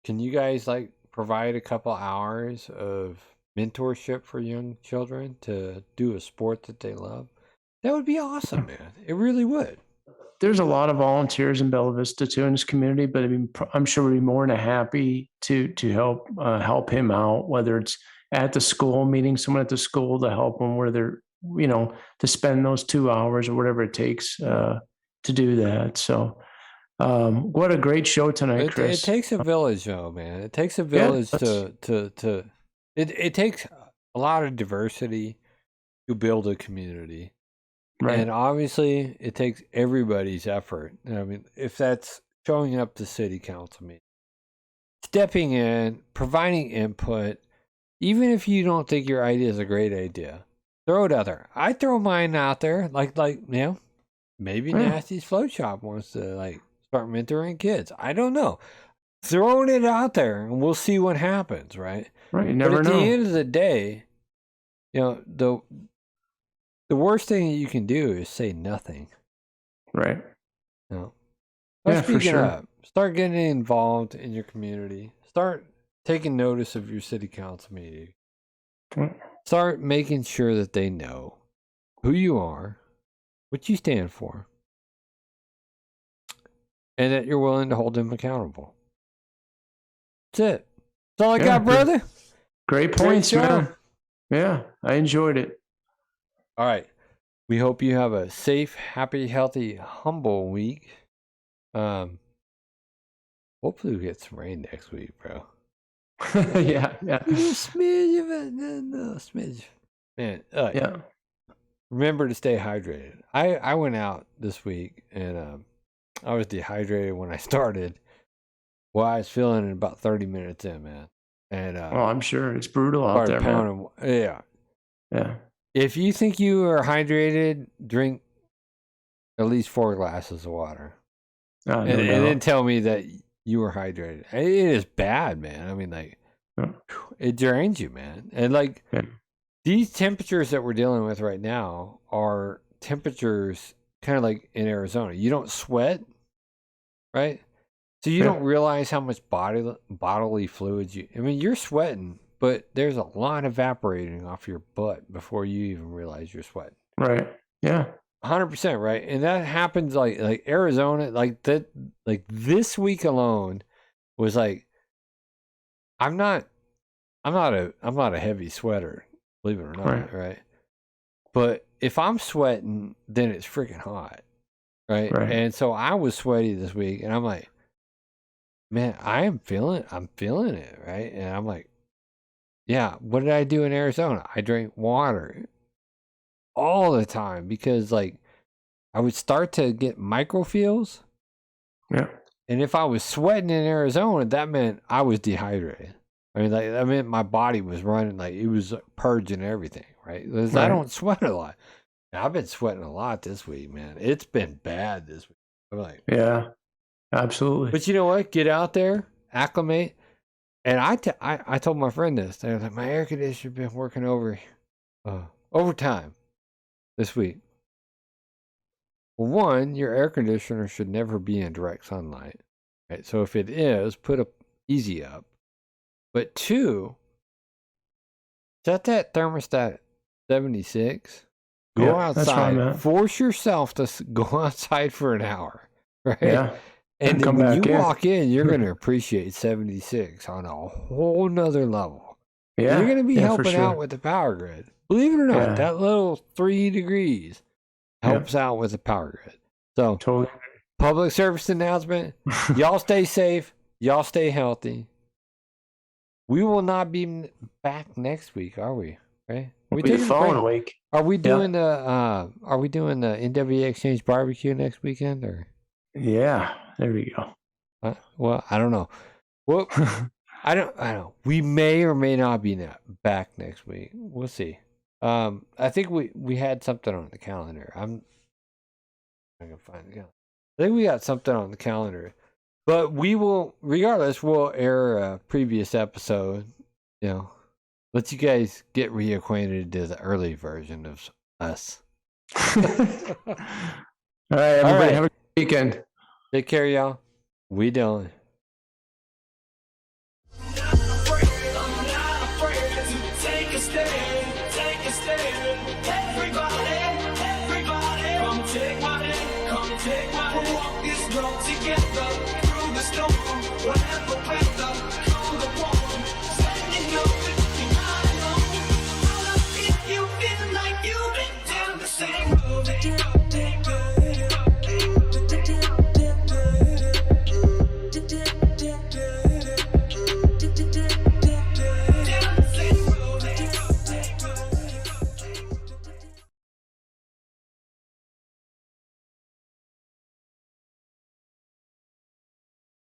can you guys like provide a couple hours of mentorship for young children to do a sport that they love? That would be awesome, man. It really would.
There's a lot of volunteers in Bella Vista too in this community, but I mean, I'm sure we'd be more than happy to help him out, whether it's at the school, meeting someone at the school to help them where they're, you know, to spend those 2 hours or whatever it takes to do that. So, what a great show tonight, Chris.
It takes a village, though, man. It takes a village to. It takes a lot of diversity to build a community.
Right.
And obviously, it takes everybody's effort. I mean, if that's showing up to city council meeting, stepping in, providing input, even if you don't think your idea is a great idea, throw it out there. I throw mine out there, like you know, maybe Nasty's Float Shop wants to like start mentoring kids. I don't know. Throwing it out there, and we'll see what happens. Right.
Right. You never
but at
know.
the end of the day, you know, the worst thing that you can do is say nothing.
Right.
No.
Yeah, for sure.
Up. Start getting involved in your community. Start taking notice of your city council meeting. Start making sure that they know who you are, what you stand for, and that you're willing to hold them accountable. That's it. That's all I got, brother.
Great points, man. Yeah, I enjoyed it.
All right. We hope you have a safe, happy, healthy, humble week. Hopefully we get some rain next week, bro.
Yeah.
A smidge of it. No, smidge. Man,
yeah.
Remember to stay hydrated. I went out this week and I was dehydrated when I started. Well, I was feeling it about 30 minutes in, man. And
I'm sure it's brutal out there, man.
Yeah.
Yeah.
If you think you are hydrated, drink at least 4 glasses of water. And then tell me that you were hydrated. It is bad, man. I mean, like, it drains you, man. And, like, these temperatures that we're dealing with right now are temperatures kind of like in Arizona. You don't sweat, right? So you don't realize how much bodily fluids you're sweating, but there's a lot evaporating off your butt before you even realize you're sweating.
Right. Yeah.
100%, right? And that happens like Arizona, like this week alone was like
I'm not a heavy sweater, believe it or not, right? But if I'm sweating, then it's freaking hot, right? And so I was sweaty this week, and I'm like, man, I'm feeling it, right? And I'm like, yeah, what did I do in Arizona? I drank water all the time because, like, I would start to get microfeels.
Yeah. And
if I was sweating in Arizona, that meant I was dehydrated. I mean, like, that meant my body was running, like, it was purging everything, right? Because I don't sweat a lot. And I've been sweating a lot this week, man. It's been bad this week. I'm like,
yeah, absolutely.
But you know what? Get out there, acclimate. And I told my friend this. They're like, my air conditioner's been working overtime this week. Well, one, your air conditioner should never be in direct sunlight. Right? So if it is, put a easy up. But two, set that thermostat at 76. Go outside. Force yourself to go outside for an hour. Right?
Yeah.
And then when you walk in, you're going to appreciate 76 on a whole nother level.
Yeah.
And you're going to be helping out with the power grid. Believe it or not, that little 3 degrees helps out with the power grid. So,
totally.
Public service announcement. Y'all stay safe. Y'all stay healthy. We will not be back next week, are we? Right?
We'll be the following week.
Are we doing the NWA Exchange barbecue next weekend or?
Yeah, there we go.
Well, I don't know. Well, I don't. We may or may not be back next week. We'll see. I think we had something on the calendar. I can find the calendar. I think we got something on the calendar, but we will, regardless, we'll air a previous episode. You know, let you guys get reacquainted to the early version of us.
All right, everybody, have a good weekend.
Take care, y'all. We done.
Take my walk, this road together through the storm, whatever weather.